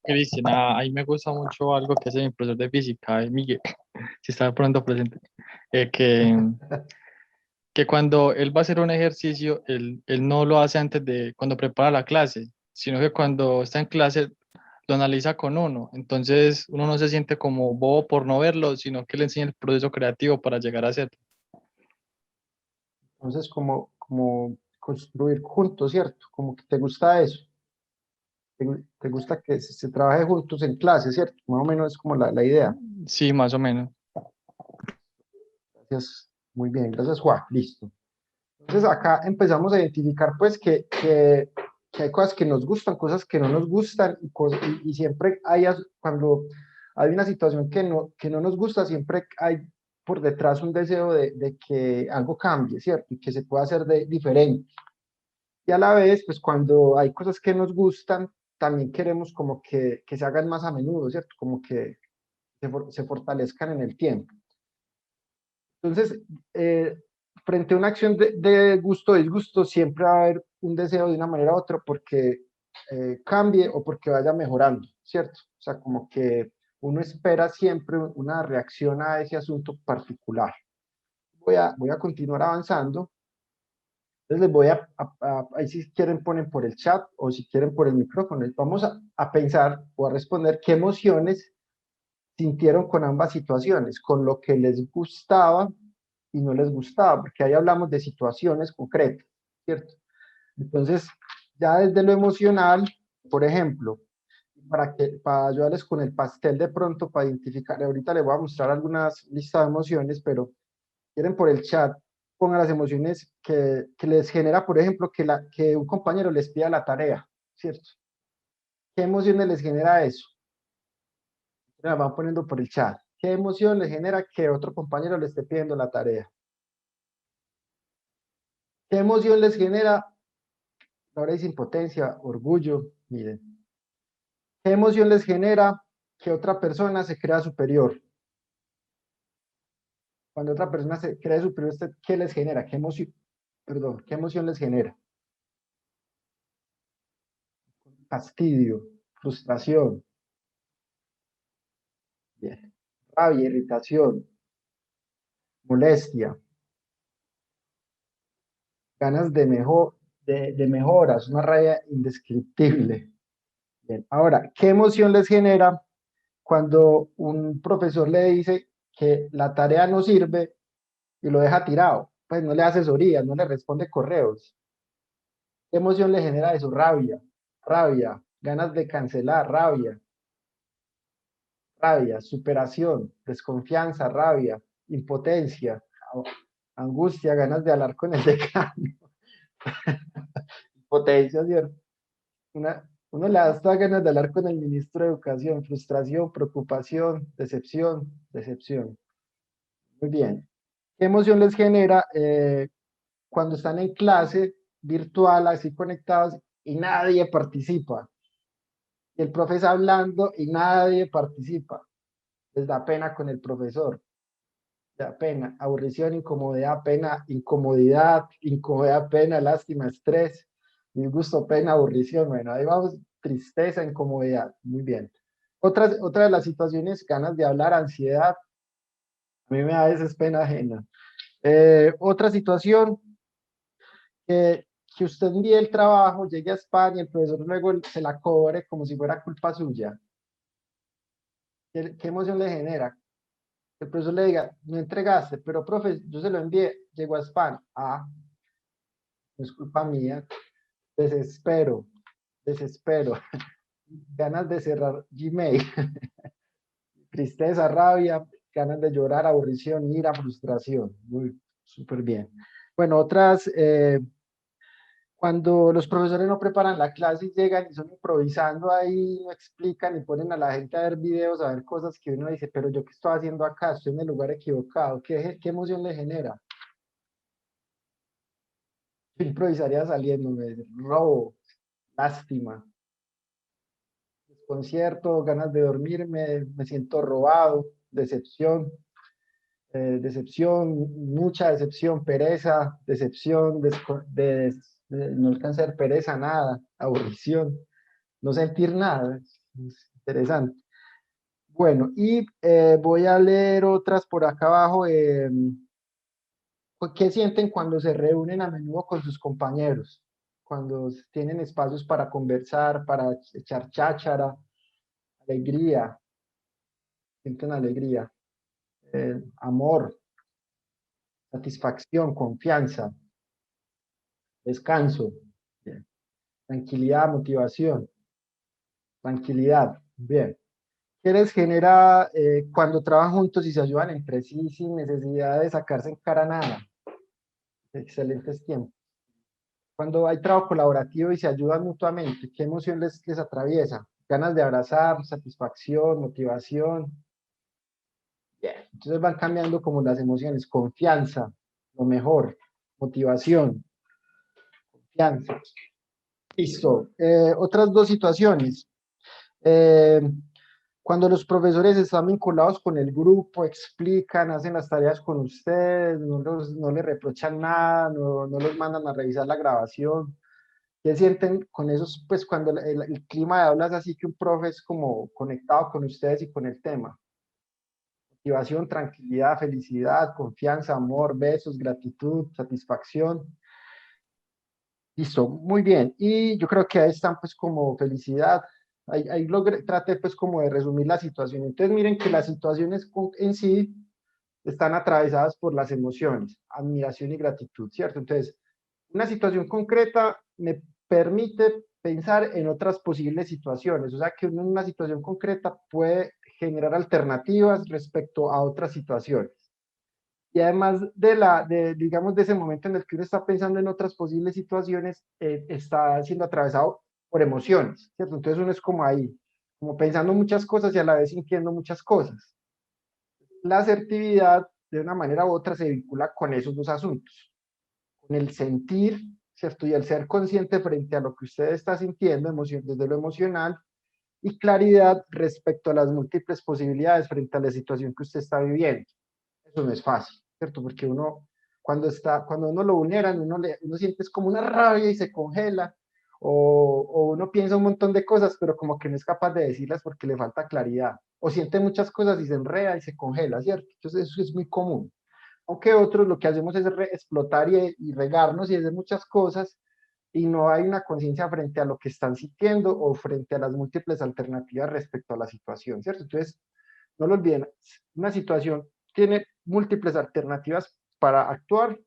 Cristina, a mí me gusta mucho algo que hace mi profesor de física, Miguel, si está pronto presente, que cuando él va a hacer un ejercicio, él no lo hace antes de cuando prepara la clase, sino que cuando está en clase lo analiza con uno. Entonces uno no se siente como bobo por no verlo, sino que le enseña el proceso creativo para llegar a hacerlo. Entonces, como construir juntos, ¿cierto? Como que te gusta eso. Te gusta que se trabaje juntos en clase, ¿cierto? Más o menos es como la idea. Sí, más o menos. Gracias. Muy bien, gracias Juan. Listo. Entonces acá empezamos a identificar pues que hay cosas que nos gustan, cosas que no nos gustan y siempre hay, cuando hay una situación que no nos gusta, siempre hay por detrás un deseo de que algo cambie, ¿cierto? Y que se pueda hacer diferente. Y a la vez, pues cuando hay cosas que nos gustan, también queremos como que se hagan más a menudo, ¿cierto? Como que se fortalezcan en el tiempo. Entonces, frente a una acción de gusto o disgusto, siempre va a haber un deseo de una manera u otra porque cambie o porque vaya mejorando, ¿cierto? O sea, como que uno espera siempre una reacción a ese asunto particular. Voy a continuar avanzando. Entonces les voy ahí si quieren ponen por el chat o si quieren por el micrófono. Vamos a pensar o a responder qué emociones sintieron con ambas situaciones, con lo que les gustaba y no les gustaba, porque ahí hablamos de situaciones concretas, ¿cierto? Entonces, ya desde lo emocional, por ejemplo, para ayudarles con el pastel de pronto, para identificar, ahorita les voy a mostrar algunas listas de emociones, pero quieren por el chat, pongan las emociones que les genera, por ejemplo, que un compañero les pida la tarea, ¿cierto? ¿Qué emociones les genera eso? La van poniendo por el chat. ¿Qué emoción les genera que otro compañero le esté pidiendo la tarea? ¿Qué emoción les genera? Ahora es impotencia, orgullo, miren. ¿Qué emoción les genera que otra persona se crea superior? Cuando otra persona se cree superior, ¿qué les genera? ¿Qué emoción, perdón, qué emoción les genera? Fastidio, frustración, bien. Rabia, irritación, molestia, ganas de mejoras, una rabia indescriptible. Bien. Ahora, ¿qué emoción les genera cuando un profesor le dice que la tarea no sirve y lo deja tirado? Pues no le da asesoría, no le responde correos. ¿Qué emoción le genera eso? Rabia, ganas de cancelar, rabia, superación, desconfianza, rabia, impotencia, angustia, ganas de hablar con el decano, impotencia, ¿cierto? Uno le da hasta ganas de hablar con el ministro de Educación, frustración, preocupación, decepción. Muy bien. ¿Qué emoción les genera cuando están en clase virtual, así conectados, y nadie participa? Y el profe está hablando y nadie participa. Les da pena con el profesor. Da pena, aburrición, incomodidad, pena, incomodidad, pena, lástima, estrés, disgusto, pena, aburrición. Bueno, ahí vamos, tristeza, incomodidad. Muy bien. Otra de las situaciones, ganas de hablar, ansiedad. A mí me da a veces pena ajena. Otra situación, que usted envíe el trabajo, llegue a España, y el profesor luego se la cobre como si fuera culpa suya. ¿Qué emoción le genera? El profesor le diga, no entregaste, pero profe, yo se lo envié, llegó a España. Ah, no es culpa mía. Desespero. Ganas de cerrar Gmail. Tristeza, rabia, ganas de llorar, aburrición, ira, frustración. Muy, súper bien. Bueno, otras, cuando los profesores no preparan la clase y llegan y son improvisando ahí, no explican y ponen a la gente a ver videos, a ver cosas que uno dice, pero yo qué estoy haciendo acá, estoy en el lugar equivocado. ¿Qué emoción le genera? Yo improvisaría saliéndome, robo, lástima, desconcierto, ganas de dormirme, me siento robado, decepción, mucha decepción, pereza, decepción, no alcanzar pereza, nada, aburrición, no sentir nada. Es interesante. Bueno, y voy a leer otras por acá abajo. ¿Qué sienten cuando se reúnen a menudo con sus compañeros? Cuando tienen espacios para conversar, para echar cháchara, alegría, sienten alegría, amor, satisfacción, confianza, descanso, bien, tranquilidad, motivación, tranquilidad, bien. ¿Qué les genera cuando trabajan juntos y se ayudan entre sí sin necesidad de sacarse en cara nada? Excelentes tiempos. Cuando hay trabajo colaborativo y se ayudan mutuamente, ¿qué emoción les atraviesa? Ganas de abrazar, satisfacción, motivación. Bien, entonces van cambiando como las emociones, confianza, lo mejor, motivación, confianza. Listo. Otras dos situaciones. Eh, Cuando los profesores están vinculados con el grupo, explican, hacen las tareas con ustedes, no les reprochan nada, no los mandan a revisar la grabación. ¿Qué sienten con esos, pues cuando el clima de aula es así que un profe es como conectado con ustedes y con el tema? Motivación, tranquilidad, felicidad, confianza, amor, besos, gratitud, satisfacción. Listo, muy bien. Y yo creo que ahí están pues como felicidad. Ahí traté pues como de resumir la situación. Entonces miren que las situaciones en sí están atravesadas por las emociones, admiración y gratitud, ¿cierto? Entonces, una situación concreta me permite pensar en otras posibles situaciones, o sea que uno en una situación concreta puede generar alternativas respecto a otras situaciones. Y además digamos, de ese momento en el que uno está pensando en otras posibles situaciones, está siendo atravesado por emociones, ¿cierto? Entonces uno es como ahí, como pensando muchas cosas y a la vez sintiendo muchas cosas. La asertividad, de una manera u otra, se vincula con esos dos asuntos, con el sentir, ¿cierto? Y el ser consciente frente a lo que usted está sintiendo, desde lo emocional, y claridad respecto a las múltiples posibilidades frente a la situación que usted está viviendo. Eso no es fácil, ¿cierto? Porque cuando uno lo vulneran, uno siente es como una rabia y se congela, o uno piensa un montón de cosas, pero como que no es capaz de decirlas porque le falta claridad, o siente muchas cosas y se enreda y se congela, ¿cierto? Entonces eso es muy común. Aunque otros lo que hacemos es explotar y regarnos y hacer muchas cosas, y no hay una conciencia frente a lo que están sintiendo o frente a las múltiples alternativas respecto a la situación, ¿cierto? Entonces, no lo olviden, una situación tiene múltiples alternativas para actuar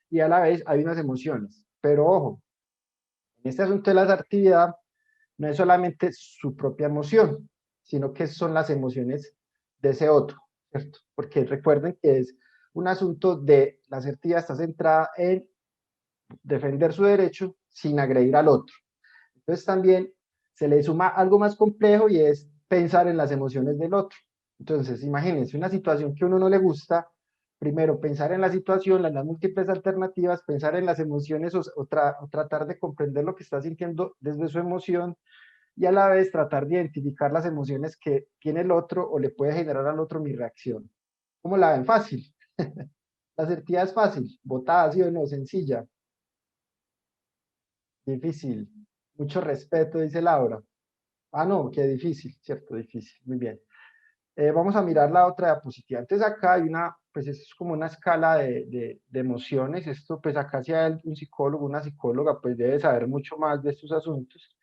y a la vez hay unas emociones. Pero ojo, en este asunto de la asertividad no es solamente su propia emoción, sino que son las emociones de ese otro, ¿cierto? Porque recuerden que es un asunto de la asertividad, está centrada en defender su derecho sin agredir al otro. Entonces también se le suma algo más complejo y es pensar en las emociones del otro. Entonces, imagínense una situación que a uno no le gusta, primero pensar en la situación, en las múltiples alternativas, pensar en las emociones o tratar de comprender lo que está sintiendo desde su emoción y a la vez tratar de identificar las emociones que tiene el otro o le puede generar al otro mi reacción. ¿Cómo la ven? Fácil. La asertividad es fácil, botada, ¿sí o no? Sencilla. Difícil. Mucho respeto, dice Laura. Ah, no, qué difícil, ¿cierto? Difícil, muy bien. Vamos a mirar la otra diapositiva. Entonces acá hay una, pues es como una escala de emociones. Esto, pues acá si hay un psicólogo, una psicóloga, pues debe saber mucho más de estos asuntos.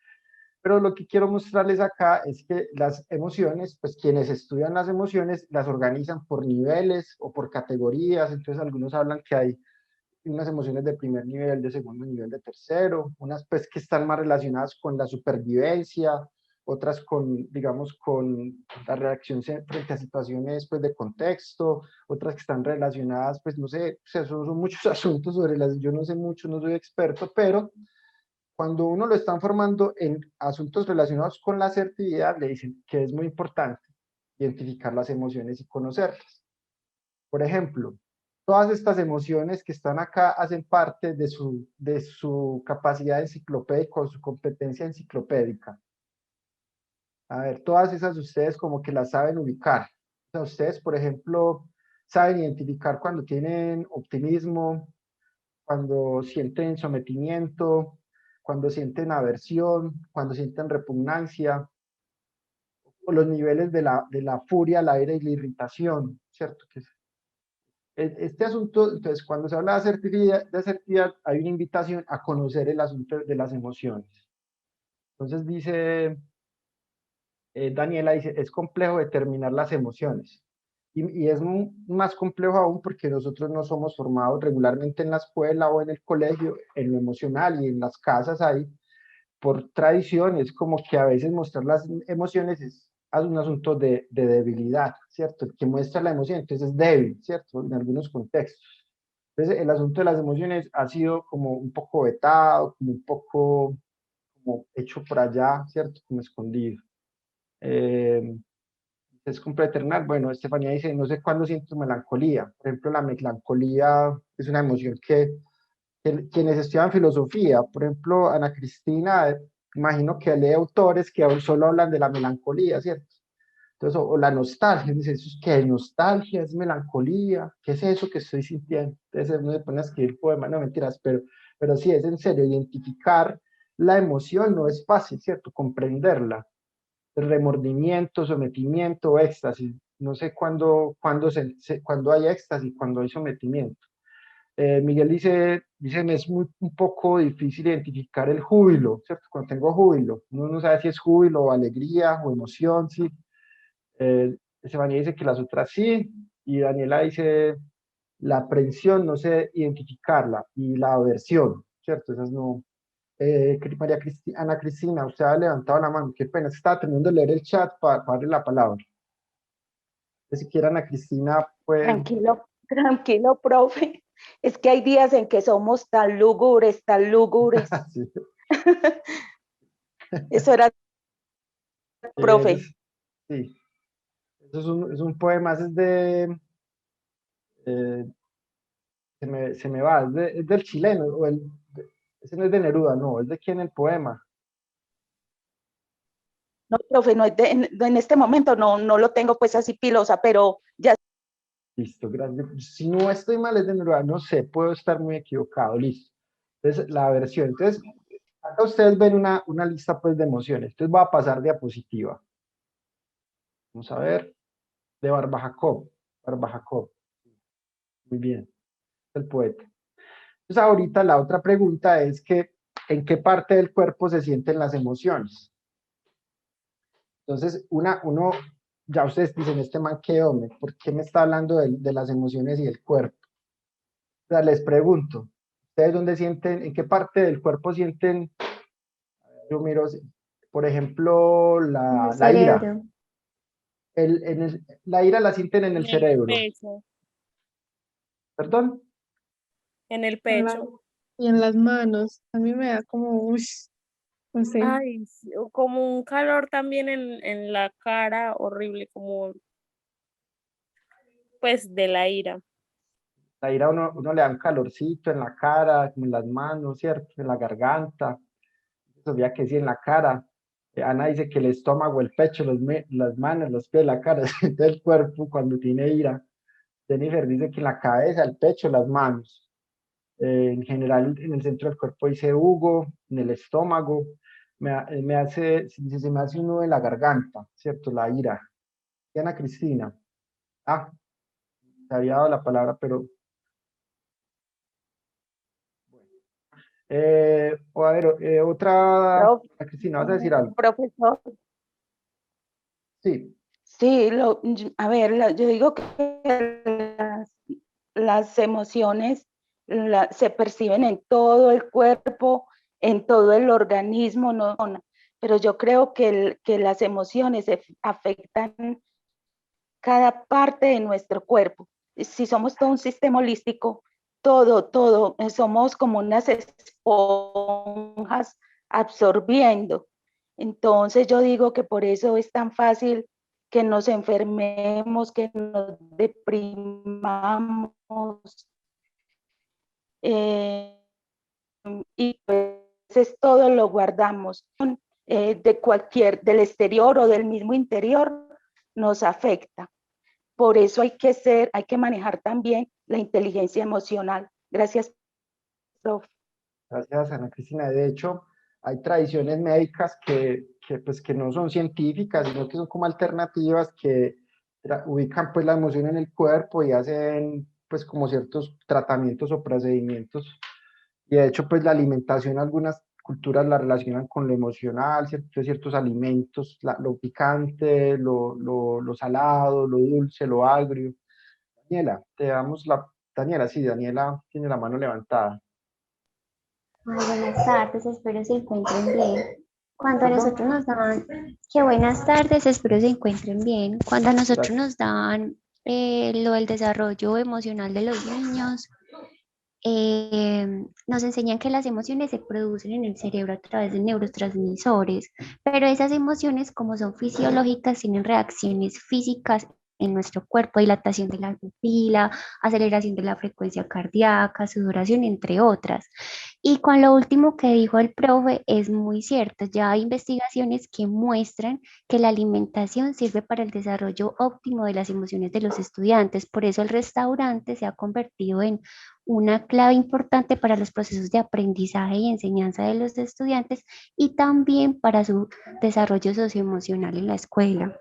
Pero lo que quiero mostrarles acá es que las emociones, pues quienes estudian las emociones las organizan por niveles o por categorías. Entonces algunos hablan que hay unas emociones de primer nivel, de segundo nivel, de tercero, unas pues que están más relacionadas con la supervivencia, otras con, digamos, con la reacción frente a situaciones pues de contexto, otras que están relacionadas, pues no sé, o sea, son muchos asuntos sobre las, yo no sé mucho, no soy experto, pero cuando uno lo están formando en asuntos relacionados con la asertividad, le dicen que es muy importante identificar las emociones y conocerlas. Por ejemplo, todas estas emociones que están acá hacen parte de su capacidad enciclopédica o su competencia enciclopédica. A ver, todas esas ustedes como que las saben ubicar. O sea, ustedes, por ejemplo, saben identificar cuando tienen optimismo, cuando sienten sometimiento, cuando sienten aversión, cuando sienten repugnancia, o los niveles de la furia, la ira y la irritación, ¿cierto? Que este asunto, entonces, cuando se habla de asertividad, hay una invitación a conocer el asunto de las emociones. Entonces dice, Daniela dice, es complejo determinar las emociones. Y es más complejo aún porque nosotros no somos formados regularmente en la escuela o en el colegio, en lo emocional y en las casas hay, por tradición, es como que a veces mostrar las emociones es un asunto de debilidad, ¿cierto? El que muestra la emoción, entonces es débil, ¿cierto? En algunos contextos. Entonces el asunto de las emociones ha sido como un poco vetado, como un poco como hecho por allá, ¿cierto? Como escondido. Es complejo determinar. Bueno, Estefanía dice, no sé cuándo siento melancolía. Por ejemplo, la melancolía es una emoción que quienes estudian filosofía, por ejemplo, Ana Cristina, imagino que lee autores que solo hablan de la melancolía, ¿cierto? Entonces, o la nostalgia, dice, ¿eso es qué? ¿Nostalgia? ¿Es melancolía? ¿Qué es eso que estoy sintiendo? Entonces uno se pone a escribir poemas, no mentiras, pero sí, es en serio, identificar la emoción no es fácil, ¿cierto? Comprenderla. El remordimiento, sometimiento, éxtasis. No sé cuándo hay éxtasis, cuándo hay sometimiento. Miguel dice, me es un poco difícil identificar el júbilo, ¿cierto? Cuando tengo júbilo, uno no sabe si es júbilo o alegría o emoción, ¿sí? Estefanía dice que las otras sí, y Daniela dice, la aprensión no sé identificarla, y la aversión, ¿cierto? Esas no. Ana Cristina, usted ha levantado la mano, qué pena, estaba terminando de leer el chat para darle la palabra. Si quiera, Ana Cristina, pues... Tranquilo, tranquilo, profe. Es que hay días en que somos tan lúgubres, tan lúgubres. Sí. Eso era, profe. Sí, eso es un poema, es de... se me va, es del chileno, ese no es de Neruda, no, es de quién el poema. No, profe, no, en este momento no lo tengo pues así pilosa, pero ya. Listo, gracias. Si no estoy mal, es de Neruda, no sé, puedo estar muy equivocado, listo. Entonces, la versión. Entonces, acá ustedes ven una lista pues de emociones. Entonces, voy a pasar diapositiva. Vamos a ver, de Barbajacó. Muy bien, el poeta. Entonces ahorita la otra pregunta es que, ¿en qué parte del cuerpo se sienten las emociones? Entonces, ya ustedes dicen, este man, ¿qué hombre? ¿Por qué me está hablando de las emociones y el cuerpo? O sea, les pregunto, ¿ustedes dónde sienten, en qué parte del cuerpo sienten, yo miro, por ejemplo, En el la ira? cerebro. La ira la sienten en En el el cerebro. pecho, ¿Perdón? en el En la- pecho. y en las manos. A mí me da como, uy, no sé. Ay, sí, o como un calor también en la cara, horrible, como pues de la ira. La ira uno le da un calorcito en la cara, como en las manos, ¿cierto? En la garganta. Sofía que sí en la cara. Ana dice que el estómago, el pecho, las manos, los pies, la cara, siente el cuerpo cuando tiene ira. Jennifer dice que en la cabeza, el pecho, las manos. En general, en el centro del cuerpo dice Hugo, en el estómago. Se me hace un nudo en la garganta, ¿cierto? La ira. Y Ana Cristina. Ah, te había dado la palabra, pero o a ver, otra, Prof, Cristina, ¿vas a decir algo? profesor, Sí, Sí, a ver, yo digo que las emociones se perciben en todo el cuerpo, en todo el organismo, no, pero yo creo que las emociones afectan cada parte de nuestro cuerpo. Si somos todo un sistema holístico, todo, somos como unas esponjas absorbiendo. Entonces yo digo que por eso es tan fácil que nos enfermemos, que nos deprimamos, eh, y pues todo lo guardamos. Del exterior o del mismo interior, nos afecta. Por eso hay que manejar también la inteligencia emocional. Gracias, prof. gracias, Ana Cristina. De hecho, hay tradiciones médicas pues, que no son científicas, sino que son como alternativas que ubican pues, la emoción en el cuerpo y hacen pues, como ciertos tratamientos o procedimientos. Y de hecho, pues la alimentación, algunas culturas la relacionan con lo emocional, ciertos alimentos, lo picante, lo salado, lo dulce, lo agrio. Daniela, te damos Daniela, sí, Daniela tiene la mano levantada. Ay, buenas tardes, espero se encuentren bien. Cuando a ¿Perdón? nosotros nos daban, que buenas tardes, espero se encuentren bien. Cuando a nosotros Gracias. nos daban lo del desarrollo emocional de los niños, nos enseñan que las emociones se producen en el cerebro a través de neurotransmisores, pero esas emociones, como son fisiológicas, tienen reacciones físicas en nuestro cuerpo, dilatación de la pupila, aceleración de la frecuencia cardíaca, sudoración, entre otras. Y con lo último que dijo el profe, es muy cierto, ya hay investigaciones que muestran que la alimentación sirve para el desarrollo óptimo de las emociones de los estudiantes, por eso el restaurante se ha convertido en una clave importante para los procesos de aprendizaje y enseñanza de los estudiantes y también para su desarrollo socioemocional en la escuela.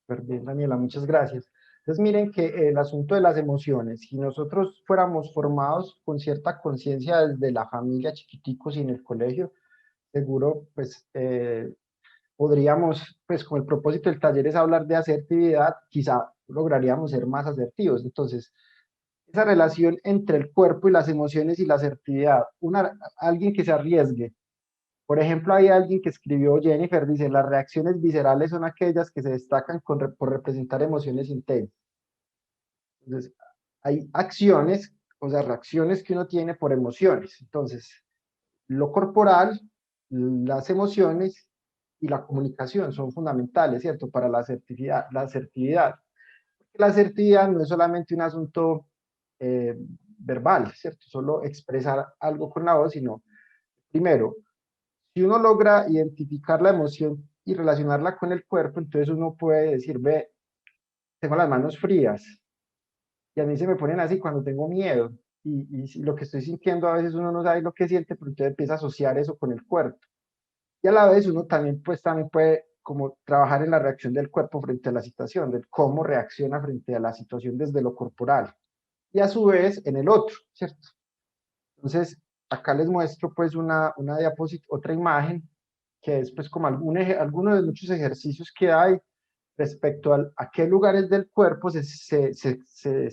Súper bien, Daniela, muchas gracias. Entonces, miren que el asunto de las emociones, si nosotros fuéramos formados con cierta conciencia desde la familia, chiquiticos y en el colegio, seguro, pues, podríamos, pues, con el propósito del taller es hablar de asertividad, quizá lograríamos ser más asertivos. Entonces, esa relación entre el cuerpo y las emociones y la asertividad, alguien que se arriesgue. Por ejemplo, hay alguien que escribió, Jennifer, dice, las reacciones viscerales son aquellas que se destacan por representar emociones intensas. Entonces, hay acciones, o sea, reacciones que uno tiene por emociones. Entonces, lo corporal, las emociones y la comunicación son fundamentales, ¿cierto? Para la asertividad. La asertividad no es solamente un asunto verbal, ¿cierto? Solo expresar algo con la voz, sino, primero, si uno logra identificar la emoción y relacionarla con el cuerpo, entonces uno puede decir, ve, tengo las manos frías y a mí se me ponen así cuando tengo miedo. Y si lo que estoy sintiendo a veces uno no sabe lo que siente, pero entonces empieza a asociar eso con el cuerpo. Y a la vez uno también, pues, también puede como trabajar en la reacción del cuerpo frente a la situación, del cómo reacciona frente a la situación desde lo corporal, y a su vez en el otro, ¿cierto? Entonces, acá les muestro pues una diapositiva, otra imagen, que es pues como alguno de muchos ejercicios que hay respecto a qué lugares del cuerpo se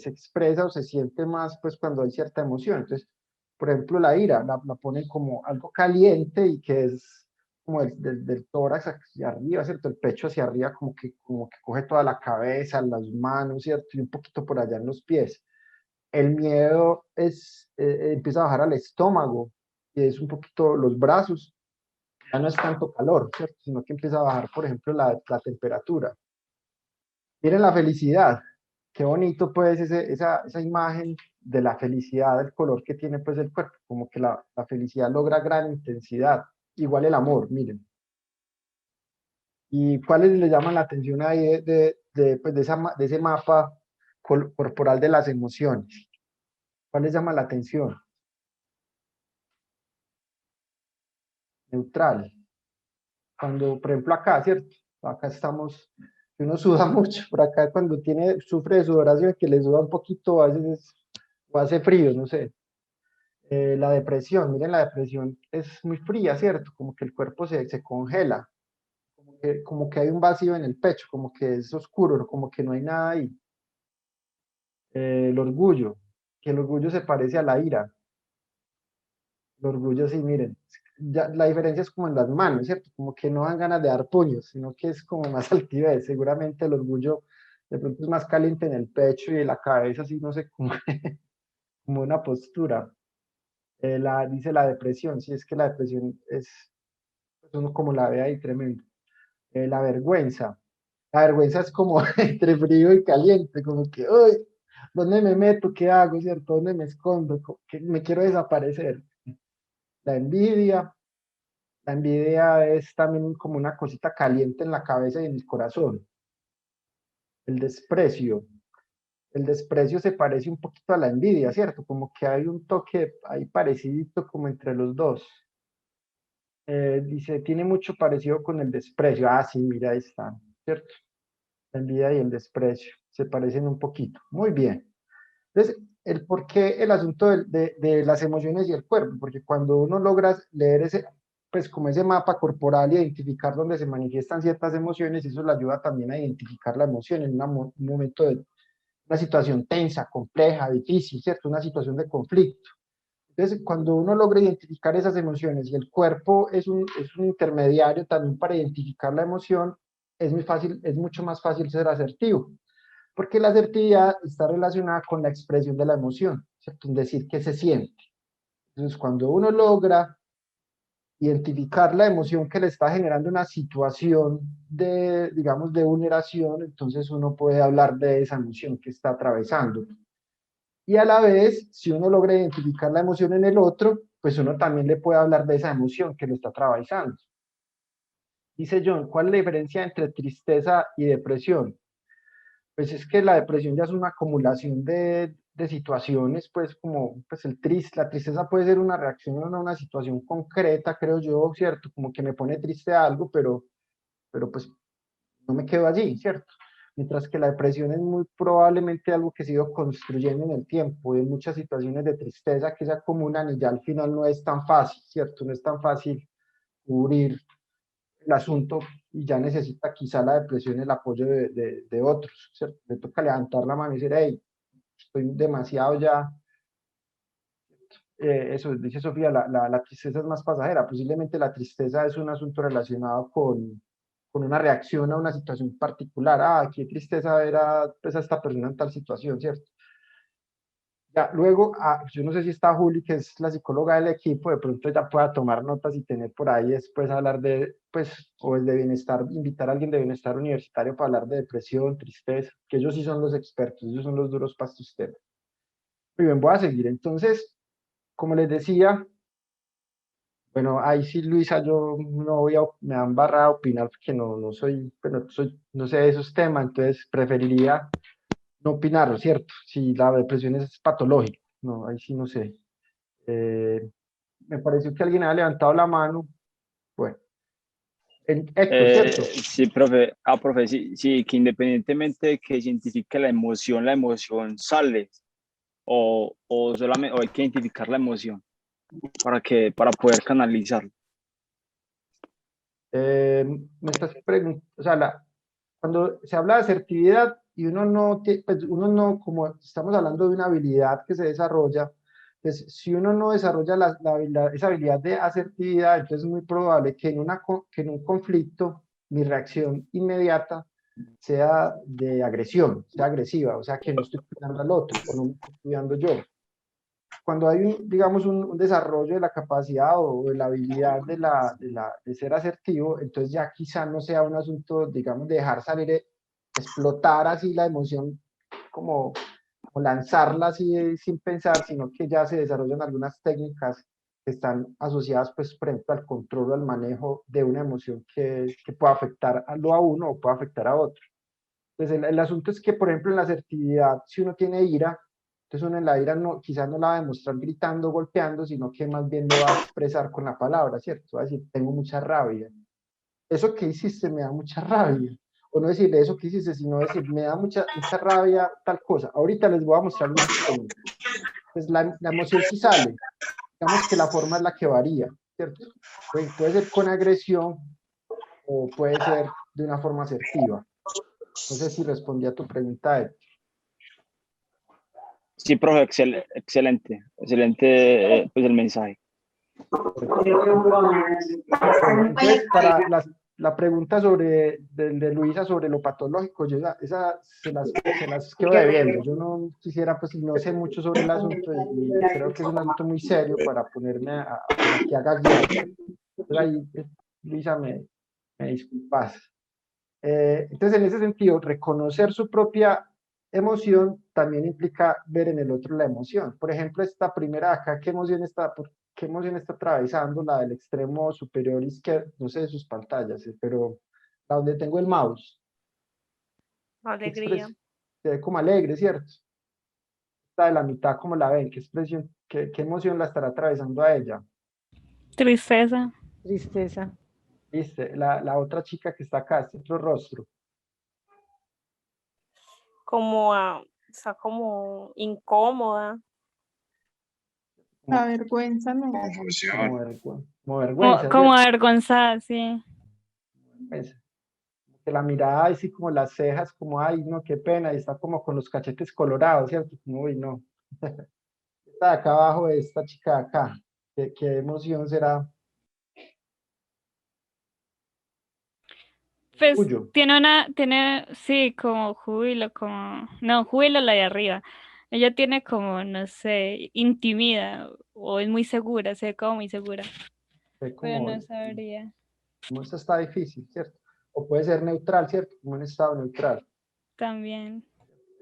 expresa o se siente más pues cuando hay cierta emoción. Entonces, por ejemplo, la ira la ponen como algo caliente y que es como del tórax hacia arriba, ¿cierto? El pecho hacia arriba como que coge toda la cabeza, las manos, ¿cierto? Y un poquito por allá en los pies. El miedo empieza a bajar al estómago y es un poquito los brazos, ya no es tanto calor, ¿cierto? Sino que empieza a bajar, por ejemplo, la temperatura. Miren la felicidad, qué bonito pues esa imagen de la felicidad, del color que tiene pues el cuerpo, como que la felicidad logra gran intensidad, igual el amor, miren. ¿Y cuáles le llaman la atención ahí pues, de ese mapa corporal de las emociones? ¿Cuál les llama la atención? Neutral. Cuando, por ejemplo, acá, ¿cierto? Acá estamos, uno suda mucho, por acá cuando sufre de sudoración, que le suda un poquito, a veces o hace frío, no sé. La depresión, miren, la depresión es muy fría, ¿cierto? Como que el cuerpo se congela, como que hay un vacío en el pecho, como que es oscuro, como que no hay nada ahí. El orgullo, que el orgullo se parece a la ira. El orgullo, sí, miren, ya, la diferencia es como en las manos, ¿cierto? Como que no dan ganas de dar puños, sino que es como más altivez. Seguramente el orgullo de pronto es más caliente en el pecho y en la cabeza, así no sé, como, como una postura. Dice la depresión, sí, es que la depresión es, pues, uno como la ve ahí, tremendo. La vergüenza es como entre frío y caliente, como que, uy, ¿dónde me meto? ¿Qué hago? ¿Cierto? ¿Dónde me escondo? Que me quiero desaparecer. La envidia, la envidia es también como una cosita caliente en la cabeza y en el corazón. El desprecio. El desprecio se parece un poquito a la envidia, ¿cierto? Como que hay un toque ahí parecidito como entre los dos. Dice, tiene mucho parecido con el desprecio. Ah, sí, mira, ahí está, ¿cierto? La envidia y el desprecio se parecen un poquito. Muy bien. Entonces, ¿por qué el asunto de las emociones y el cuerpo? Porque cuando uno logra leer pues como ese mapa corporal y identificar dónde se manifiestan ciertas emociones, eso le ayuda también a identificar la emoción en un momento de una situación tensa, compleja, difícil, ¿cierto? Una situación de conflicto. Entonces, cuando uno logra identificar esas emociones y el cuerpo es un intermediario también para identificar la emoción, es mucho más fácil ser asertivo, porque la asertividad está relacionada con la expresión de la emoción, ¿cierto? Es decir, qué se siente. Entonces, cuando uno logra identificar la emoción que le está generando una situación de, digamos, de vulneración, entonces uno puede hablar de esa emoción que está atravesando. Y a la vez, si uno logra identificar la emoción en el otro, pues uno también le puede hablar de esa emoción que lo está atravesando. Dice John, ¿cuál es la diferencia entre tristeza y depresión? Pues es que la depresión ya es una acumulación de situaciones, pues como pues la tristeza puede ser una reacción a una situación concreta, creo yo, ¿cierto? Como que me pone triste algo, pero pues no me quedo allí, ¿cierto? Mientras que la depresión es muy probablemente algo que se ha ido construyendo en el tiempo, y hay muchas situaciones de tristeza que se acumulan y ya al final no es tan fácil, ¿cierto? No es tan fácil cubrir el asunto y ya necesita quizá la depresión el apoyo de otros, ¿cierto? Le toca levantar la mano y decir, hey, estoy demasiado ya, eso dice Sofía, la tristeza es más pasajera, posiblemente la tristeza es un asunto relacionado con una reacción a una situación particular, ah, qué tristeza ver pues, a esta persona en tal situación, ¿cierto? Ya, luego, yo no sé si está Juli, que es la psicóloga del equipo, de pronto ya pueda tomar notas y tener por ahí después hablar de, pues, o el de bienestar, invitar a alguien de bienestar universitario para hablar de depresión, tristeza, que ellos sí son los expertos, ellos son los duros para estos temas. Muy bien, voy a seguir. Entonces, como les decía, bueno, ahí sí, Luisa, yo no voy a, me han barrado a opinar porque no soy, bueno, no sé de esos temas, entonces preferiría no opinarlo, ¿cierto? Si la depresión es patológica, no, ahí sí no sé. Me pareció que alguien había levantado la mano. Bueno, Héctor, ¿cierto? Sí, profe, sí, sí, que independientemente de que se identifique la emoción sale o solamente o hay que identificar la emoción para poder canalizarla. Me estás preguntando, o sea, cuando se habla de asertividad y uno no, pues uno no, como estamos hablando de una habilidad que se desarrolla, pues si uno no desarrolla esa habilidad de asertividad, entonces es muy probable que que en un conflicto mi reacción inmediata sea de agresión, sea agresiva, o sea que no estoy cuidando al otro o no me estoy cuidando yo. Cuando hay, digamos, un desarrollo de la capacidad o de la habilidad de ser asertivo, entonces ya quizá no sea un asunto, digamos, de dejar salir, explotar así la emoción, como, como lanzarla así sin pensar, sino que ya se desarrollan algunas técnicas que están asociadas, pues, por ejemplo, al control o al manejo de una emoción que pueda afectar a uno o pueda afectar a otro. Entonces, el asunto es que, por ejemplo, en la asertividad, si uno tiene ira, entonces uno en la ira no, quizás no la va a demostrar gritando, golpeando, sino que más bien lo va a expresar con la palabra, ¿cierto? Va a decir, tengo mucha rabia. Eso que hiciste me da mucha rabia. O no decirle eso que hiciste, sino decir, me da mucha rabia tal cosa. Ahorita les voy a mostrar unas técnicas. Pues la emoción sí sale. Digamos que la forma es la que varía, ¿cierto? Puede ser con agresión o puede ser de una forma asertiva. No sé si respondí a tu pregunta, Ed. Sí, profe, excelente, pues el mensaje. Bueno, entonces, para la pregunta de Luisa sobre lo patológico, yo esa se las quedo debiendo. Yo no quisiera, pues no sé mucho sobre el asunto y creo que es un asunto muy serio para ponerme a que haga guiar. Entonces ahí, Luisa, me disculpas. Entonces, en ese sentido, reconocer su propia emoción también implica ver en el otro la emoción. Por ejemplo, esta primera acá, qué emoción está atravesando? La del extremo superior izquierdo, no sé de sus pantallas, pero la donde tengo el mouse. Alegría. Se ve como alegre, ¿cierto? Esta de la mitad, ¿cómo la ven? ¿Qué expresión, qué emoción la estará atravesando a ella? Tristeza. Tristeza. ¿Viste? La otra chica que está acá, este otro rostro. Está como incómoda. La vergüenza no. Como vergüenza, Como ¿cierto? avergonzada, sí. Pues, que la mirada así como las cejas, como, ay, no, qué pena, y está como con los cachetes colorados, ¿cierto? Como, uy, no. Está acá abajo de esta chica de acá. ¿Qué emoción será Pues tuyo? tiene, sí, como júbilo, no, júbilo la de arriba. Ella tiene como, no sé, intimida o es muy segura, se ve como muy segura, pero Como, no sabría. como esta está difícil, ¿cierto? O puede ser neutral, ¿cierto? Como un estado neutral. También.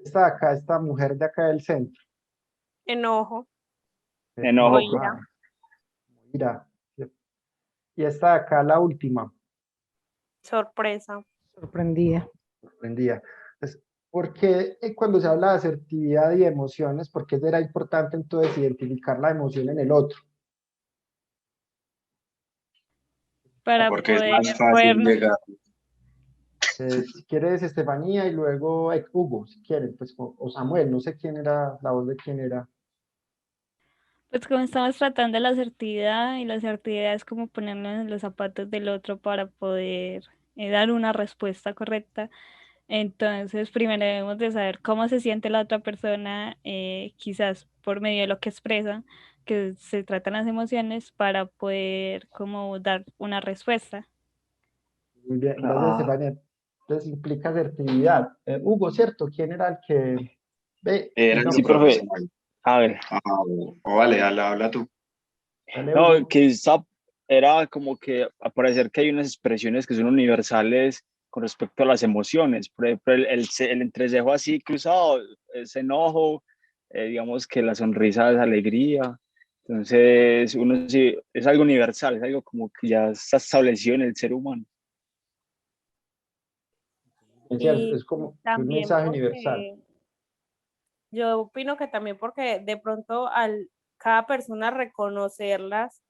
Esta de acá, esta mujer de acá del centro. Enojo. Enojo, O profe. ira. Mira, ¿cierto? Y esta de acá, la última, Sorpresa. Sorprendida. sorprendida. Entonces, ¿por qué cuando se habla de asertividad y emociones, por qué será importante entonces identificar la emoción en el otro? Para Porque es poder, más fácil llegar. Si quieres, Estefanía, y luego Hugo, si quieren, pues, o Samuel, no sé quién era, la voz de quién era. pues como estamos tratando la asertividad y la asertividad es como ponernos en los zapatos del otro para poder dar una respuesta correcta. Entonces, primero debemos de saber cómo se siente la otra persona, quizás por medio de lo que expresa, que se tratan las emociones para poder como dar una respuesta. Muy bien, gracias, Estefanía. Entonces implica asertividad. Hugo, ¿cierto? ¿Quién era el que ve? Era Dígame. Sí, el profe, profesor. a ver. Vale, habla tú. Dale, No, Hugo. era como que a parecer que hay unas expresiones que son universales con respecto a las emociones. Por ejemplo, el entrecejo así cruzado es enojo, digamos que la sonrisa es alegría. Entonces, uno sí, es algo universal, es algo como que ya está establecido en el ser humano. Es cierto, Y es como un también mensaje universal. porque yo opino que también porque de pronto al cada persona reconocerlas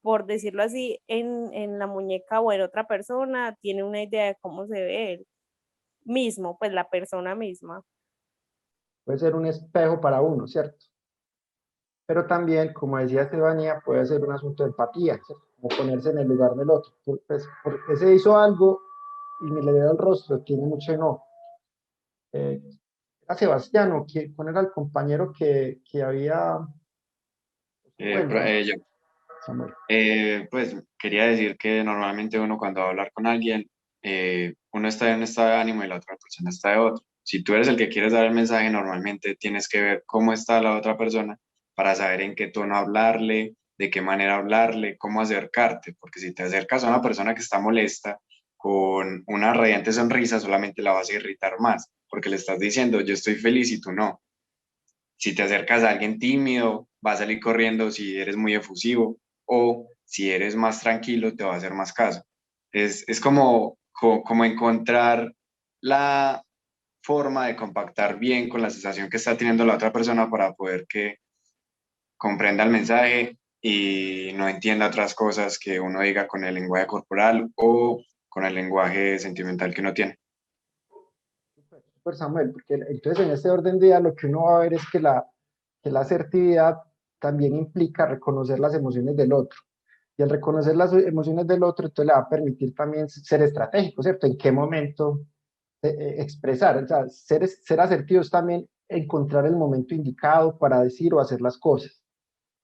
por decirlo así, en la muñeca o en otra persona, tiene una idea de cómo se ve él mismo, pues la persona misma. Puede ser un espejo para uno, ¿cierto? Pero también, como decía Estefanía, puede ser un asunto de empatía, ¿cierto? Como ponerse en el lugar del otro. Pues, porque se hizo algo y me le veo el rostro, tiene mucho enojo. Era Sebastiano, ¿cuál era el compañero que había? Bueno, Yo, Samuel. pues quería decir que normalmente uno cuando va a hablar con alguien, uno está en un estado de ánimo y la otra persona está de otro. Si tú eres el que quieres dar el mensaje, normalmente tienes que ver cómo está la otra persona para saber en qué tono hablarle, de qué manera hablarle, cómo acercarte, porque si te acercas a una persona que está molesta con una radiante sonrisa, solamente la vas a irritar más, porque le estás diciendo, yo estoy feliz y tú no. Si te acercas a alguien tímido, va a salir corriendo si eres muy efusivo, o si eres más tranquilo, te va a hacer más caso. Es como encontrar la forma de compactar bien con la sensación que está teniendo la otra persona para poder que comprenda el mensaje y no entienda otras cosas que uno diga con el lenguaje corporal o con el lenguaje sentimental que uno tiene. Super Samuel, porque entonces en este orden de ideas lo que uno va a ver es que la asertividad también implica reconocer las emociones del otro. Y al reconocer las emociones del otro, entonces le va a permitir también ser estratégico, ¿cierto? En qué momento expresar. O sea, ser asertivo es también encontrar el momento indicado para decir o hacer las cosas.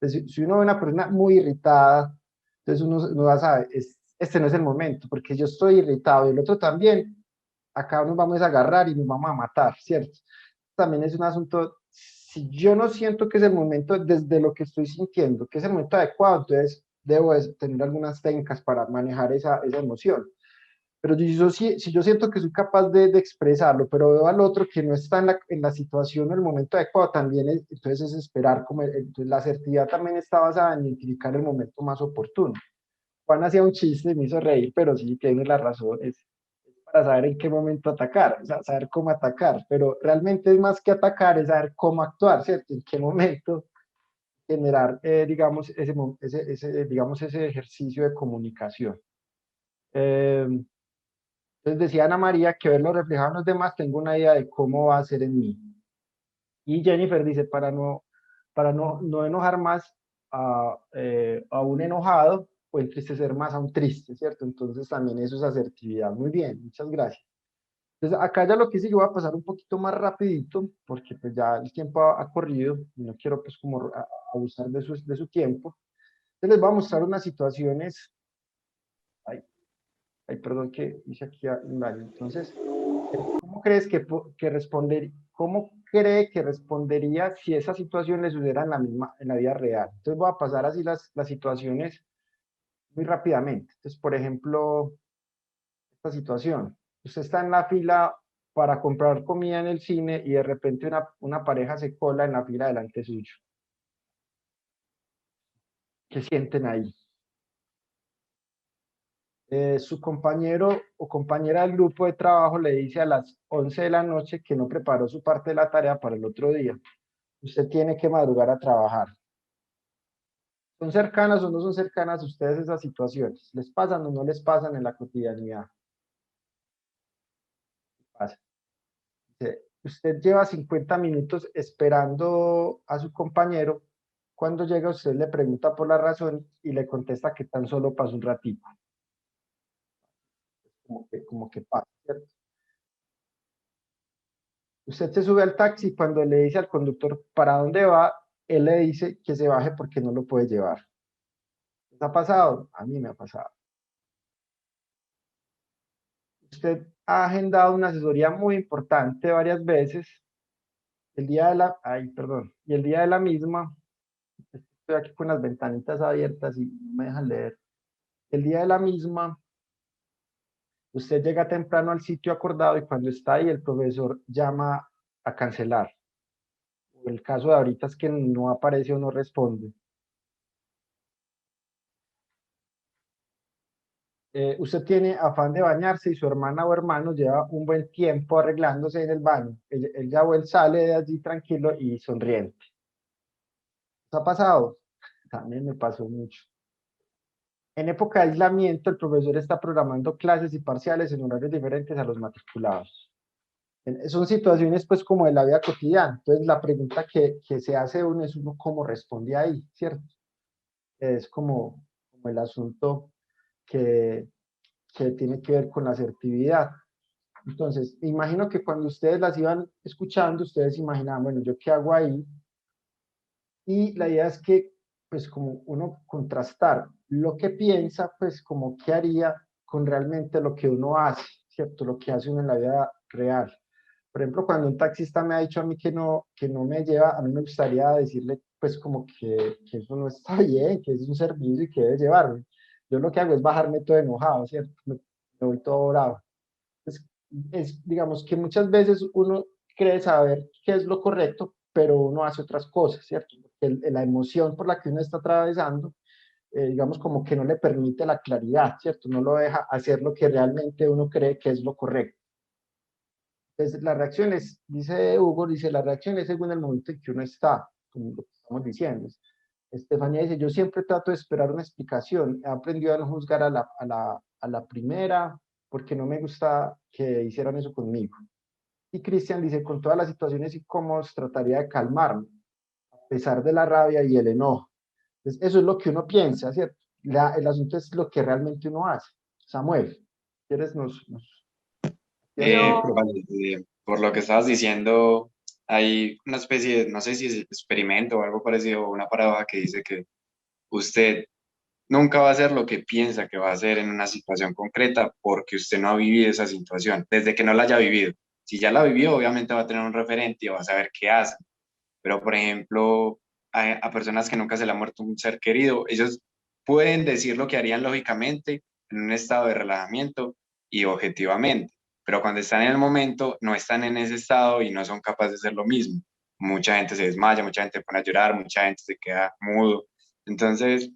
Entonces, si uno ve una persona muy irritada, entonces uno va a saber, este no es el momento, porque yo estoy irritado y el otro también, acá nos vamos a agarrar y nos vamos a matar, ¿cierto? También es un asunto, si yo no siento que es el momento desde lo que estoy sintiendo, que es el momento adecuado, entonces debo tener algunas técnicas para manejar esa emoción. Pero si yo siento que soy capaz de expresarlo, pero veo al otro que no está en la situación o el momento adecuado, también entonces es esperar, entonces la asertividad también está basada en identificar el momento más oportuno. Juan hacía un chiste y me hizo reír, pero sí tiene la razón, es para saber en qué momento atacar, o sea, saber cómo atacar, pero realmente es más que atacar, es saber cómo actuar, ¿cierto? En qué momento generar, digamos, digamos, ese ejercicio de comunicación. Entonces decía Ana María que verlo reflejado en los demás, tengo una idea de cómo va a ser en mí. Y Jennifer dice, para no enojar más a un enojado, o entristecer más a un triste, ¿cierto? Entonces también eso es asertividad. Muy bien, muchas gracias. Entonces acá ya lo que sí, yo voy a pasar un poquito más rapidito, porque pues ya el tiempo ha corrido y no quiero pues como abusar de su tiempo. Entonces les voy a mostrar unas situaciones. Ay, perdón que hice aquí vale. Entonces, ¿cómo crees cómo cree que respondería si esa situación le sucediera en la vida real? Entonces voy a pasar así las situaciones muy rápidamente. Entonces, por ejemplo, esta situación. Usted está en la fila para comprar comida en el cine y de repente una pareja se cola en la fila delante suyo. ¿Qué sienten ahí? Su compañero o compañera del grupo de trabajo le dice a las 11 de la noche que no preparó su parte de la tarea para el otro día. Usted tiene que madrugar a trabajar. ¿Son cercanas o no son cercanas a ustedes esas situaciones? ¿Les pasan o no les pasan en la cotidianidad? Pasa. Usted lleva 50 minutos esperando a su compañero. Cuando llega, usted le pregunta por la razón y le contesta que tan solo pasó un ratito. Como que pasa, ¿cierto? Usted se sube al taxi, cuando le dice al conductor para dónde va, él le dice que se baje porque no lo puede llevar. ¿Les ha pasado? A mí me ha pasado. Usted ha agendado una asesoría muy importante varias veces. El día de la, ay, perdón, y el día de la misma, estoy aquí con las ventanitas abiertas y no me dejan leer. El día de la misma, usted llega temprano al sitio acordado y cuando está ahí el profesor llama a cancelar. El caso de ahorita es que no aparece o no responde. Usted tiene afán de bañarse y su hermana o hermano lleva un buen tiempo arreglándose en el baño. Él ya sale de allí tranquilo y sonriente. ¿Qué ha pasado? También me pasó mucho. En época de aislamiento, el profesor está programando clases y parciales en horarios diferentes a los matriculados. Son situaciones pues como de la vida cotidiana. Entonces la pregunta que se hace uno es uno cómo responde ahí, ¿cierto? Es como el asunto que tiene que ver con la asertividad. Entonces, imagino que cuando ustedes las iban escuchando, ustedes imaginaban, bueno, ¿yo qué hago ahí? Y la idea es que, pues, como uno contrastar lo que piensa, pues, como qué haría con realmente lo que uno hace, ¿cierto? Lo que hace uno en la vida real. Por ejemplo, cuando un taxista me ha dicho a mí que no me lleva, a mí me gustaría decirle, pues, como que eso no está bien, que es un servicio y que debe llevarme. Yo lo que hago es bajarme todo enojado, ¿cierto? Me voy todo bravo. Digamos que muchas veces uno cree saber qué es lo correcto, pero uno hace otras cosas, ¿cierto? Porque la emoción por la que uno está atravesando, digamos como que no le permite la claridad, ¿cierto? No lo deja hacer lo que realmente uno cree que es lo correcto. Entonces, las reacciones, dice Hugo, dice, la reacción es según el momento en que uno está, como lo que estamos diciendo. Estefanía dice, yo siempre trato de esperar una explicación, he aprendido a no juzgar a la primera, porque no me gusta que hicieran eso conmigo. Y Cristian dice, con todas las situaciones incómodas trataría de calmarme, a pesar de la rabia y el enojo. Entonces, eso es lo que uno piensa, ¿cierto? El asunto es lo que realmente uno hace. Samuel, ¿quieres Yo, Vale, por lo que estabas diciendo, hay una especie de, no sé si es experimento o algo parecido, una paradoja que dice que usted nunca va a hacer lo que piensa que va a hacer en una situación concreta porque usted no ha vivido esa situación, desde que no la haya vivido. Si ya la vivió, obviamente va a tener un referente y va a saber qué hace. Pero, por ejemplo, a personas que nunca se le ha muerto un ser querido, ellos pueden decir lo que harían lógicamente en un estado de relajamiento y objetivamente, pero cuando están en el momento no están en ese estado y no son capaces de hacer lo mismo. Mucha gente se desmaya, mucha gente pone a llorar, mucha gente se queda mudo. Entonces,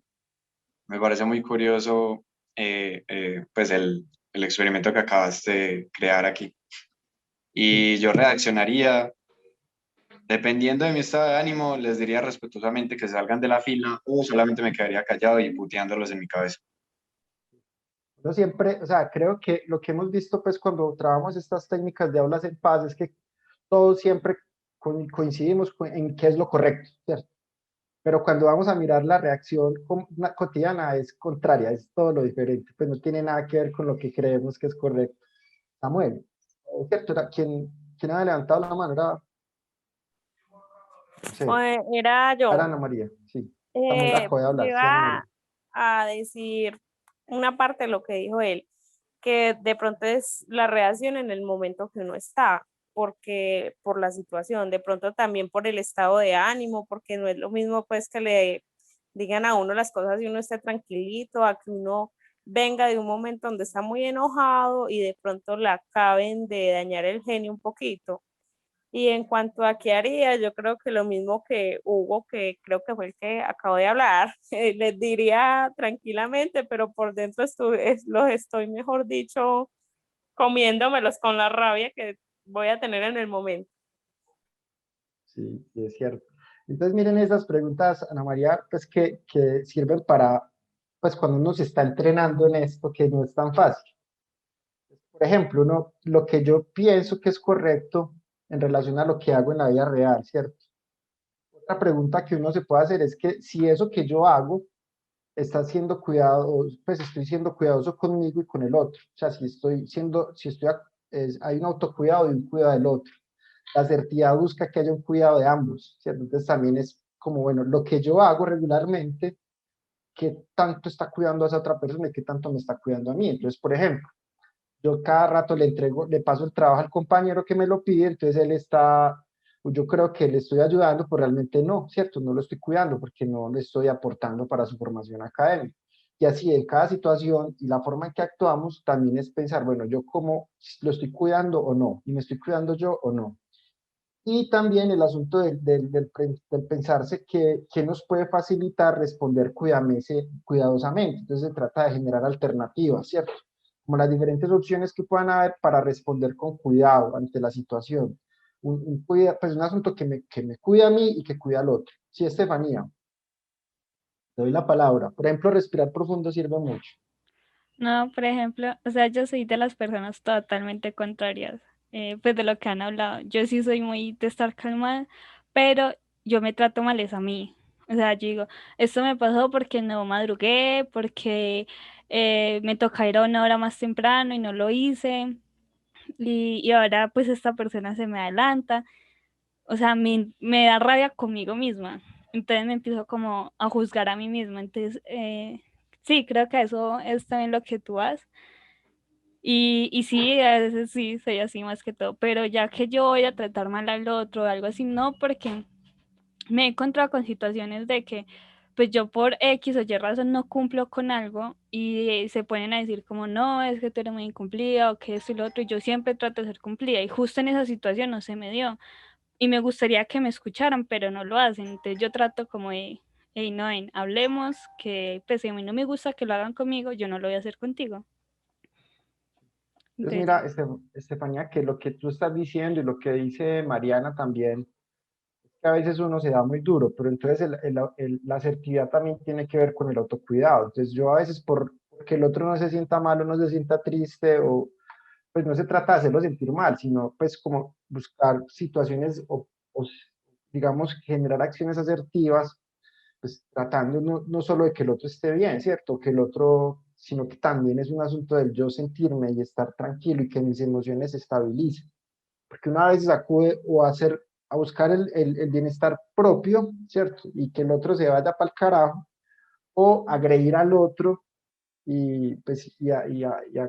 me parece muy curioso pues el experimento que acabas de crear aquí. Y yo reaccionaría, dependiendo de mi estado de ánimo, les diría respetuosamente que salgan de la fila o solamente me quedaría callado y puteándolos en mi cabeza. Yo siempre, o sea, creo que lo que hemos visto, pues, cuando trabajamos estas técnicas de aulas en paz, es que todos siempre coincidimos en qué es lo correcto, ¿cierto? Pero cuando vamos a mirar la reacción cotidiana es contraria, es todo lo diferente, pues no tiene nada que ver con lo que creemos que es correcto. Samuel, ¿cierto? ¿Quién ha levantado la mano? No sé, era yo. era Ana María, sí. Samuel acaba de hablar, sí, Ana María. Iba a decir una parte de lo que dijo él, que de pronto es la reacción en el momento que uno está, porque por la situación, de pronto también por el estado de ánimo, porque no es lo mismo pues que le digan a uno las cosas y uno esté tranquilito, a que uno venga de un momento donde está muy enojado y de pronto le acaben de dañar el genio un poquito. Y en cuanto a qué haría, yo creo que lo mismo que Hugo, que creo que fue el que acabo de hablar, les diría tranquilamente, pero por dentro los estoy, mejor dicho, comiéndomelos con la rabia que voy a tener en el momento. Sí, sí, es cierto. Entonces, miren esas preguntas, Ana María, pues que sirven para, pues cuando uno se está entrenando en esto, que no es tan fácil. Por ejemplo, lo que yo pienso que es correcto en relación a lo que hago en la vida real, ¿cierto? Otra pregunta que uno se puede hacer es que si eso que yo hago está siendo cuidadoso, pues estoy siendo cuidadoso conmigo y con el otro. O sea, hay un autocuidado y un cuidado del otro. La asertividad busca que haya un cuidado de ambos, ¿cierto? Entonces también es como, bueno, lo que yo hago regularmente, qué tanto está cuidando a esa otra persona y qué tanto me está cuidando a mí. Entonces, por ejemplo, yo cada rato le paso el trabajo al compañero que me lo pide, entonces yo creo que le estoy ayudando, pero realmente no, ¿cierto? No lo estoy cuidando porque no le estoy aportando para su formación académica. Y así en cada situación y la forma en que actuamos también es pensar, bueno, yo cómo lo estoy cuidando o no, y me estoy cuidando yo o no. Y también el asunto del pensarse que nos puede facilitar responder cuidadosamente. Entonces se trata de generar alternativas, ¿cierto? Como las diferentes opciones que puedan haber para responder con cuidado ante la situación. Pues un asunto que me cuida a mí y que cuida al otro. Sí, Estefanía. Te doy la palabra. Por ejemplo, respirar profundo sirve mucho. No, por ejemplo, o sea, yo soy de las personas totalmente contrarias, pues de lo que han hablado. Yo sí soy muy de estar calmada, pero yo me trato mal es a mí. O sea, yo digo, esto me pasó porque no madrugué, porque me toca ir a una hora más temprano y no lo hice, y ahora pues esta persona se me adelanta. O sea, me da rabia conmigo misma. Entonces me empiezo como a juzgar a mí misma. Entonces, sí, creo que eso es también lo que tú haces. Y sí, a veces sí, soy así más que todo, pero ya que yo voy a tratar mal al otro o algo así, no, porque me he encontrado con situaciones de que pues yo por X o Y razón no cumplo con algo y se ponen a decir como no, es que tú eres muy incumplida o que esto y lo otro, y yo siempre trato de ser cumplida y justo en esa situación no se me dio y me gustaría que me escucharan, pero no lo hacen, entonces yo trato como de, hey, no, hablemos, que pues si a mí no me gusta que lo hagan conmigo, yo no lo voy a hacer contigo. Entonces, Entonces, mira, Estefanía, que lo que tú estás diciendo y lo que dice Mariana también, es que a veces uno se da muy duro, pero entonces la asertividad también tiene que ver con el autocuidado. Entonces, yo a veces porque el otro no se sienta mal o no se sienta triste, o pues no se trata de hacerlo sentir mal, sino pues como buscar situaciones o digamos, generar acciones asertivas, pues tratando no solo de que el otro esté bien, ¿cierto? Que el otro, sino que también es un asunto del yo sentirme y estar tranquilo y que mis emociones se estabilicen. Porque una vez acude o a hacer, a buscar el bienestar propio, ¿cierto? Y que el otro se vaya para el carajo, o agredir al otro y pues,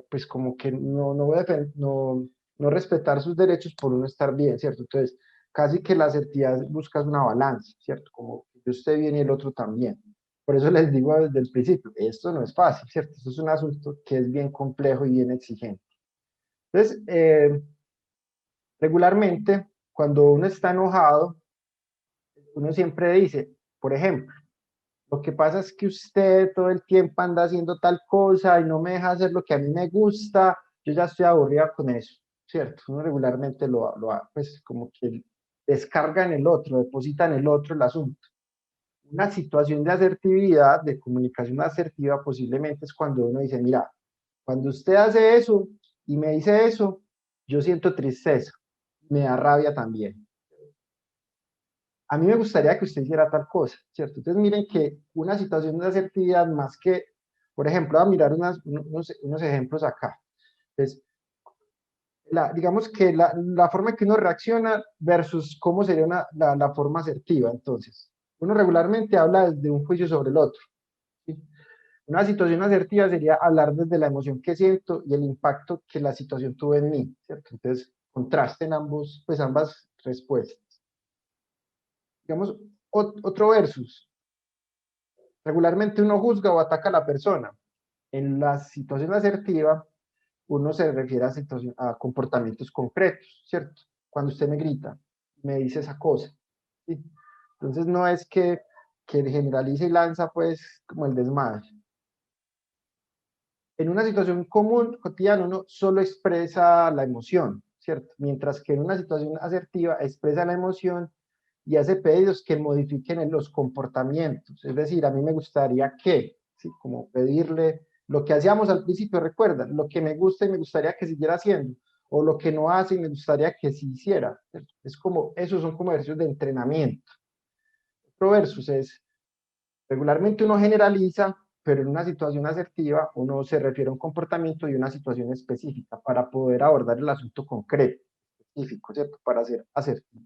pues como que no, no respetar sus derechos por uno estar bien, ¿cierto? Entonces, casi que la asertividad buscas una balanza, ¿cierto? Como que yo esté bien y el otro también. Por eso les digo desde el principio, esto no es fácil, ¿cierto? Esto es un asunto que es bien complejo y bien exigente. Entonces, regularmente, cuando uno está enojado, uno siempre dice, por ejemplo, lo que pasa es que usted todo el tiempo anda haciendo tal cosa y no me deja hacer lo que a mí me gusta, yo ya estoy aburrida con eso, ¿cierto? Uno regularmente pues como que descarga en el otro, deposita en el otro el asunto. Una situación de asertividad, de comunicación asertiva, posiblemente es cuando uno dice, mira, cuando usted hace eso y me dice eso, yo siento tristeza, me da rabia también. A mí me gustaría que usted hiciera tal cosa, ¿cierto? Entonces miren que una situación de asertividad más que, por ejemplo, a mirar unos ejemplos acá. Entonces, digamos que la forma en que uno reacciona versus cómo sería la forma asertiva. Entonces, uno regularmente habla desde un juicio sobre el otro, ¿sí? Una situación asertiva sería hablar desde la emoción que siento y el impacto que la situación tuvo en mí, ¿cierto? Entonces, contrasten ambas respuestas. Digamos, otro versus. Regularmente uno juzga o ataca a la persona. En la situación asertiva, uno se refiere a comportamientos concretos, ¿cierto? Cuando usted me grita, me dice esa cosa, ¿sí? Entonces no es que generalice y lanza pues como el desmadre. En una situación común, cotidiana, uno solo expresa la emoción, ¿cierto? Mientras que en una situación asertiva expresa la emoción y hace pedidos que modifiquen los comportamientos. Es decir, a mí me gustaría que, ¿sí? Como pedirle lo que hacíamos al principio, recuerdan, lo que me gusta y me gustaría que siguiera haciendo, o lo que no hace y me gustaría que sí hiciera. Es como, esos son como ejercicios de entrenamiento. Otro versus es, regularmente uno generaliza, pero en una situación asertiva uno se refiere a un comportamiento y una situación específica para poder abordar el asunto concreto, específico, ¿cierto? Para ser asertivo.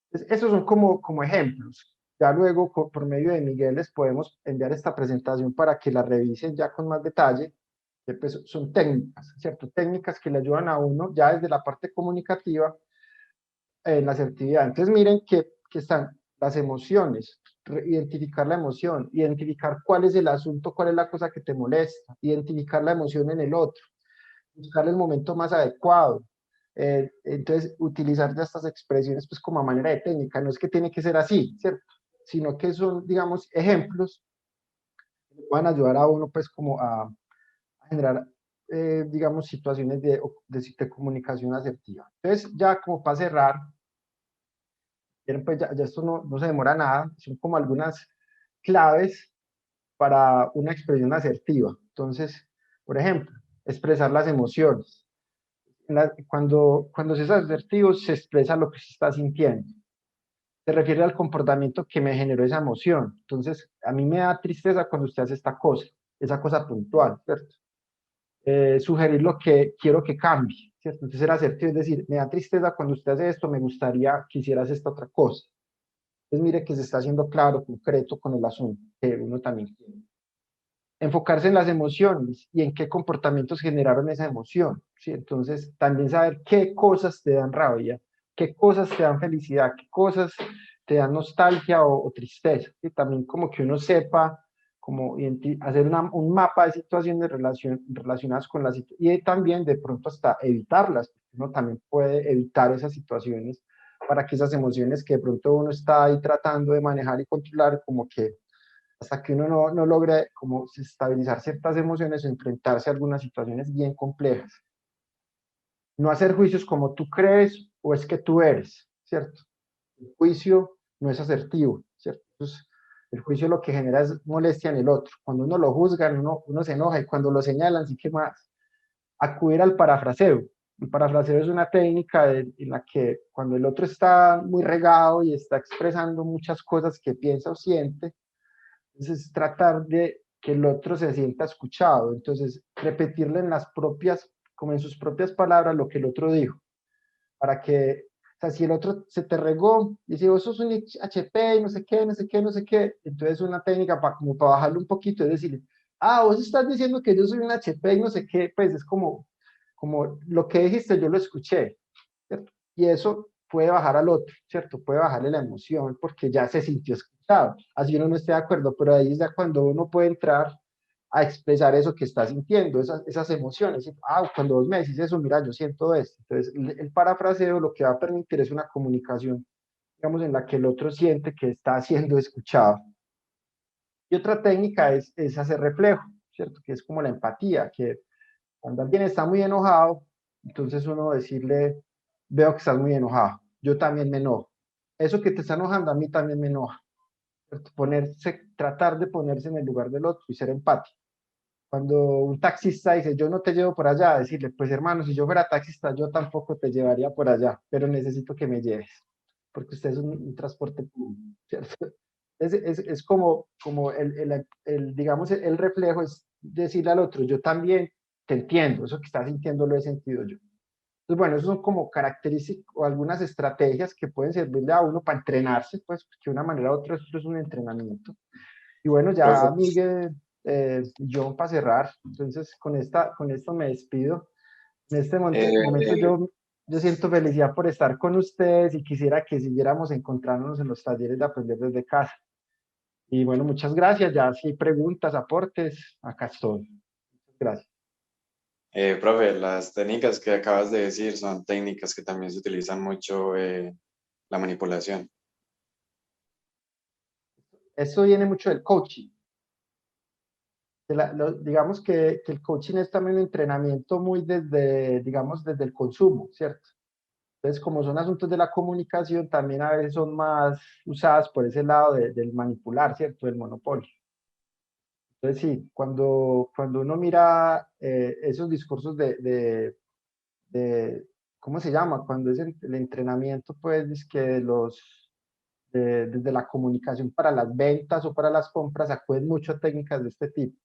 Entonces, esos son como ejemplos. Ya luego, por medio de Miguel, les podemos enviar esta presentación para que la revisen ya con más detalle. Que pues son técnicas, ¿cierto? Técnicas que le ayudan a uno ya desde la parte comunicativa en la asertividad. Entonces, miren que están las emociones, identificar la emoción, identificar cuál es el asunto, cuál es la cosa que te molesta, identificar la emoción en el otro, buscar el momento más adecuado. Entonces, utilizar ya estas expresiones pues como a manera de técnica, no es que tiene que ser así, ¿cierto? Sino que son, digamos, ejemplos que puedan ayudar a uno pues como a generar, digamos, situaciones de comunicación asertiva. Entonces, ya como para cerrar, pues ya esto no se demora nada, son como algunas claves para una expresión asertiva. Entonces, por ejemplo, expresar las emociones. Cuando se es asertivo, se expresa lo que se está sintiendo. Se refiere al comportamiento que me generó esa emoción. Entonces, a mí me da tristeza cuando usted hace esa cosa puntual, ¿cierto? Sugerir lo que quiero que cambie, ¿cierto? Entonces, ser asertivo es decir, me da tristeza cuando usted hace esto, me gustaría que hicieras esta otra cosa. Entonces, mire que se está haciendo claro, concreto con el asunto, que uno también tiene. Enfocarse en las emociones y en qué comportamientos generaron esa emoción, ¿sí? Entonces, también saber qué cosas te dan rabia, qué cosas te dan felicidad, qué cosas te dan nostalgia o tristeza, y también como que uno sepa, como hacer un mapa de situaciones relacionadas con las situaciones, y también de pronto hasta evitarlas, uno también puede evitar esas situaciones para que esas emociones que de pronto uno está ahí tratando de manejar y controlar, como que hasta que uno no logre como estabilizar ciertas emociones o enfrentarse a algunas situaciones bien complejas. No hacer juicios como tú crees o es que tú eres, ¿cierto? El juicio no es asertivo, ¿cierto? Entonces, el juicio lo que genera es molestia en el otro. Cuando uno lo juzga, uno se enoja, y cuando lo señalan, sí que más. Acudir al parafraseo. El parafraseo es una técnica en la que cuando el otro está muy regado y está expresando muchas cosas que piensa o siente, entonces tratar de que el otro se sienta escuchado. Entonces, repetirle como en sus propias palabras lo que el otro dijo, para que, o sea, si el otro se te regó, y dice, vos sos un HP y no sé qué, no sé qué, no sé qué, entonces una técnica como para bajarlo un poquito es decirle, vos estás diciendo que yo soy un HP y no sé qué, pues es como lo que dijiste, yo lo escuché, ¿cierto? Y eso puede bajar al otro, ¿cierto? Puede bajarle la emoción porque ya se sintió escuchado. Así uno no esté de acuerdo, pero ahí es ya cuando uno puede entrar a expresar eso que está sintiendo, esas emociones. Cuando vos me decís eso, mira, yo siento esto. Entonces, el parafraseo lo que va a permitir es una comunicación, digamos, en la que el otro siente que está siendo escuchado. Y otra técnica es hacer reflejo, ¿cierto? Que es como la empatía, que cuando alguien está muy enojado, entonces uno decirle, veo que estás muy enojado, yo también me enojo. Eso que te está enojando a mí también me enoja. ¿Cierto? Tratar de ponerse en el lugar del otro y ser empático. Cuando un taxista dice, yo no te llevo por allá, decirle, pues hermano, si yo fuera taxista, yo tampoco te llevaría por allá, pero necesito que me lleves, porque usted es un transporte público, ¿cierto? Es como digamos, el reflejo es decirle al otro, yo también te entiendo, eso que estás sintiendo lo he sentido yo. Entonces, bueno, eso son como características o algunas estrategias que pueden servirle a uno para entrenarse, pues, que de una manera u otra esto es un entrenamiento. Y bueno, ya Profe, Miguel, yo para cerrar, entonces con esto me despido. En este momento eh, yo siento felicidad por estar con ustedes y quisiera que siguiéramos encontrándonos en los talleres de aprender desde casa. Y bueno, muchas gracias. Ya si hay preguntas, aportes, acá estoy. Muchas gracias. profe, las técnicas que acabas de decir son técnicas que también se utilizan mucho la manipulación. Esto viene mucho del coaching. Digamos que el coaching es también un entrenamiento muy digamos, desde el consumo, ¿cierto? Entonces, como son asuntos de la comunicación, también a veces son más usadas por ese lado del manipular, ¿cierto? Del monopolio. Entonces, sí, cuando uno mira esos discursos ¿cómo se llama? Cuando es el entrenamiento, pues, es que desde la comunicación para las ventas o para las compras, acuden mucho a técnicas de este tipo.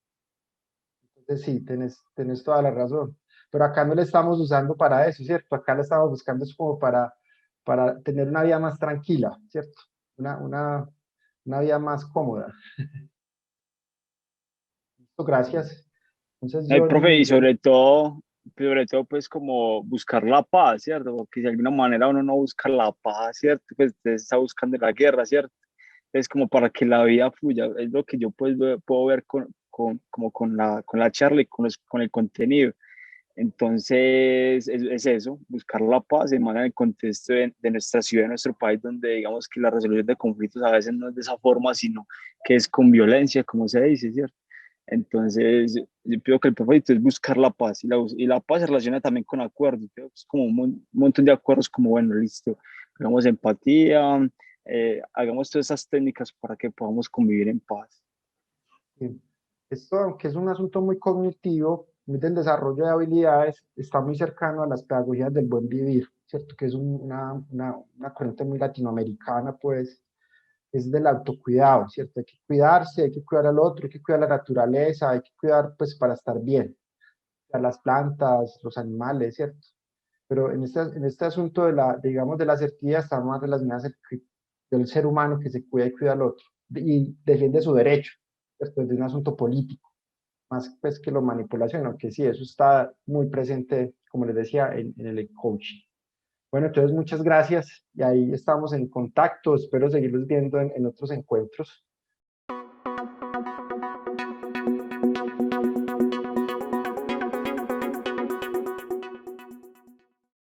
Entonces, sí, tenés toda la razón. Pero acá no le estamos usando para eso, ¿cierto? Acá lo estamos buscando es como para tener una vida más tranquila, ¿cierto? Una vida más cómoda. Listo, gracias. Entonces, Ay, John y profe, y Miguel, sobre todo, pues como buscar la paz, ¿cierto? Porque si de alguna manera uno no busca la paz, ¿cierto? Pues usted está buscando la guerra, ¿cierto? Es como para que la vida fluya, es lo que yo pues puedo ver como con la charla y con el contenido. Entonces, es eso, buscar la paz en el contexto de nuestra ciudad, de nuestro país, donde digamos que la resolución de conflictos a veces no es de esa forma, sino que es con violencia, como se dice, ¿cierto? Entonces, yo pido que el propósito es buscar la paz y la paz se relaciona también con acuerdos. Es como un montón de acuerdos, como bueno, listo, digamos empatía, hagamos todas esas técnicas para que podamos convivir en paz. Sí. Esto, aunque es un asunto muy cognitivo, muy del desarrollo de habilidades, está muy cercano a las pedagogías del buen vivir, ¿cierto? Que es una corriente muy latinoamericana, pues, es del autocuidado, ¿cierto? Hay que cuidarse, hay que cuidar al otro, hay que cuidar la naturaleza, hay que cuidar, pues, para estar bien, a las plantas, los animales, ¿cierto? Pero en este asunto digamos, de la asertividad está más relacionada del ser humano que se cuida y cuida al otro, y defiende su derecho, ¿cierto? De un asunto político, más pues que lo manipulación, aunque sí, eso está muy presente, como les decía, en el coaching. Bueno, entonces muchas gracias y ahí estamos en contacto, espero seguirlos viendo en otros encuentros.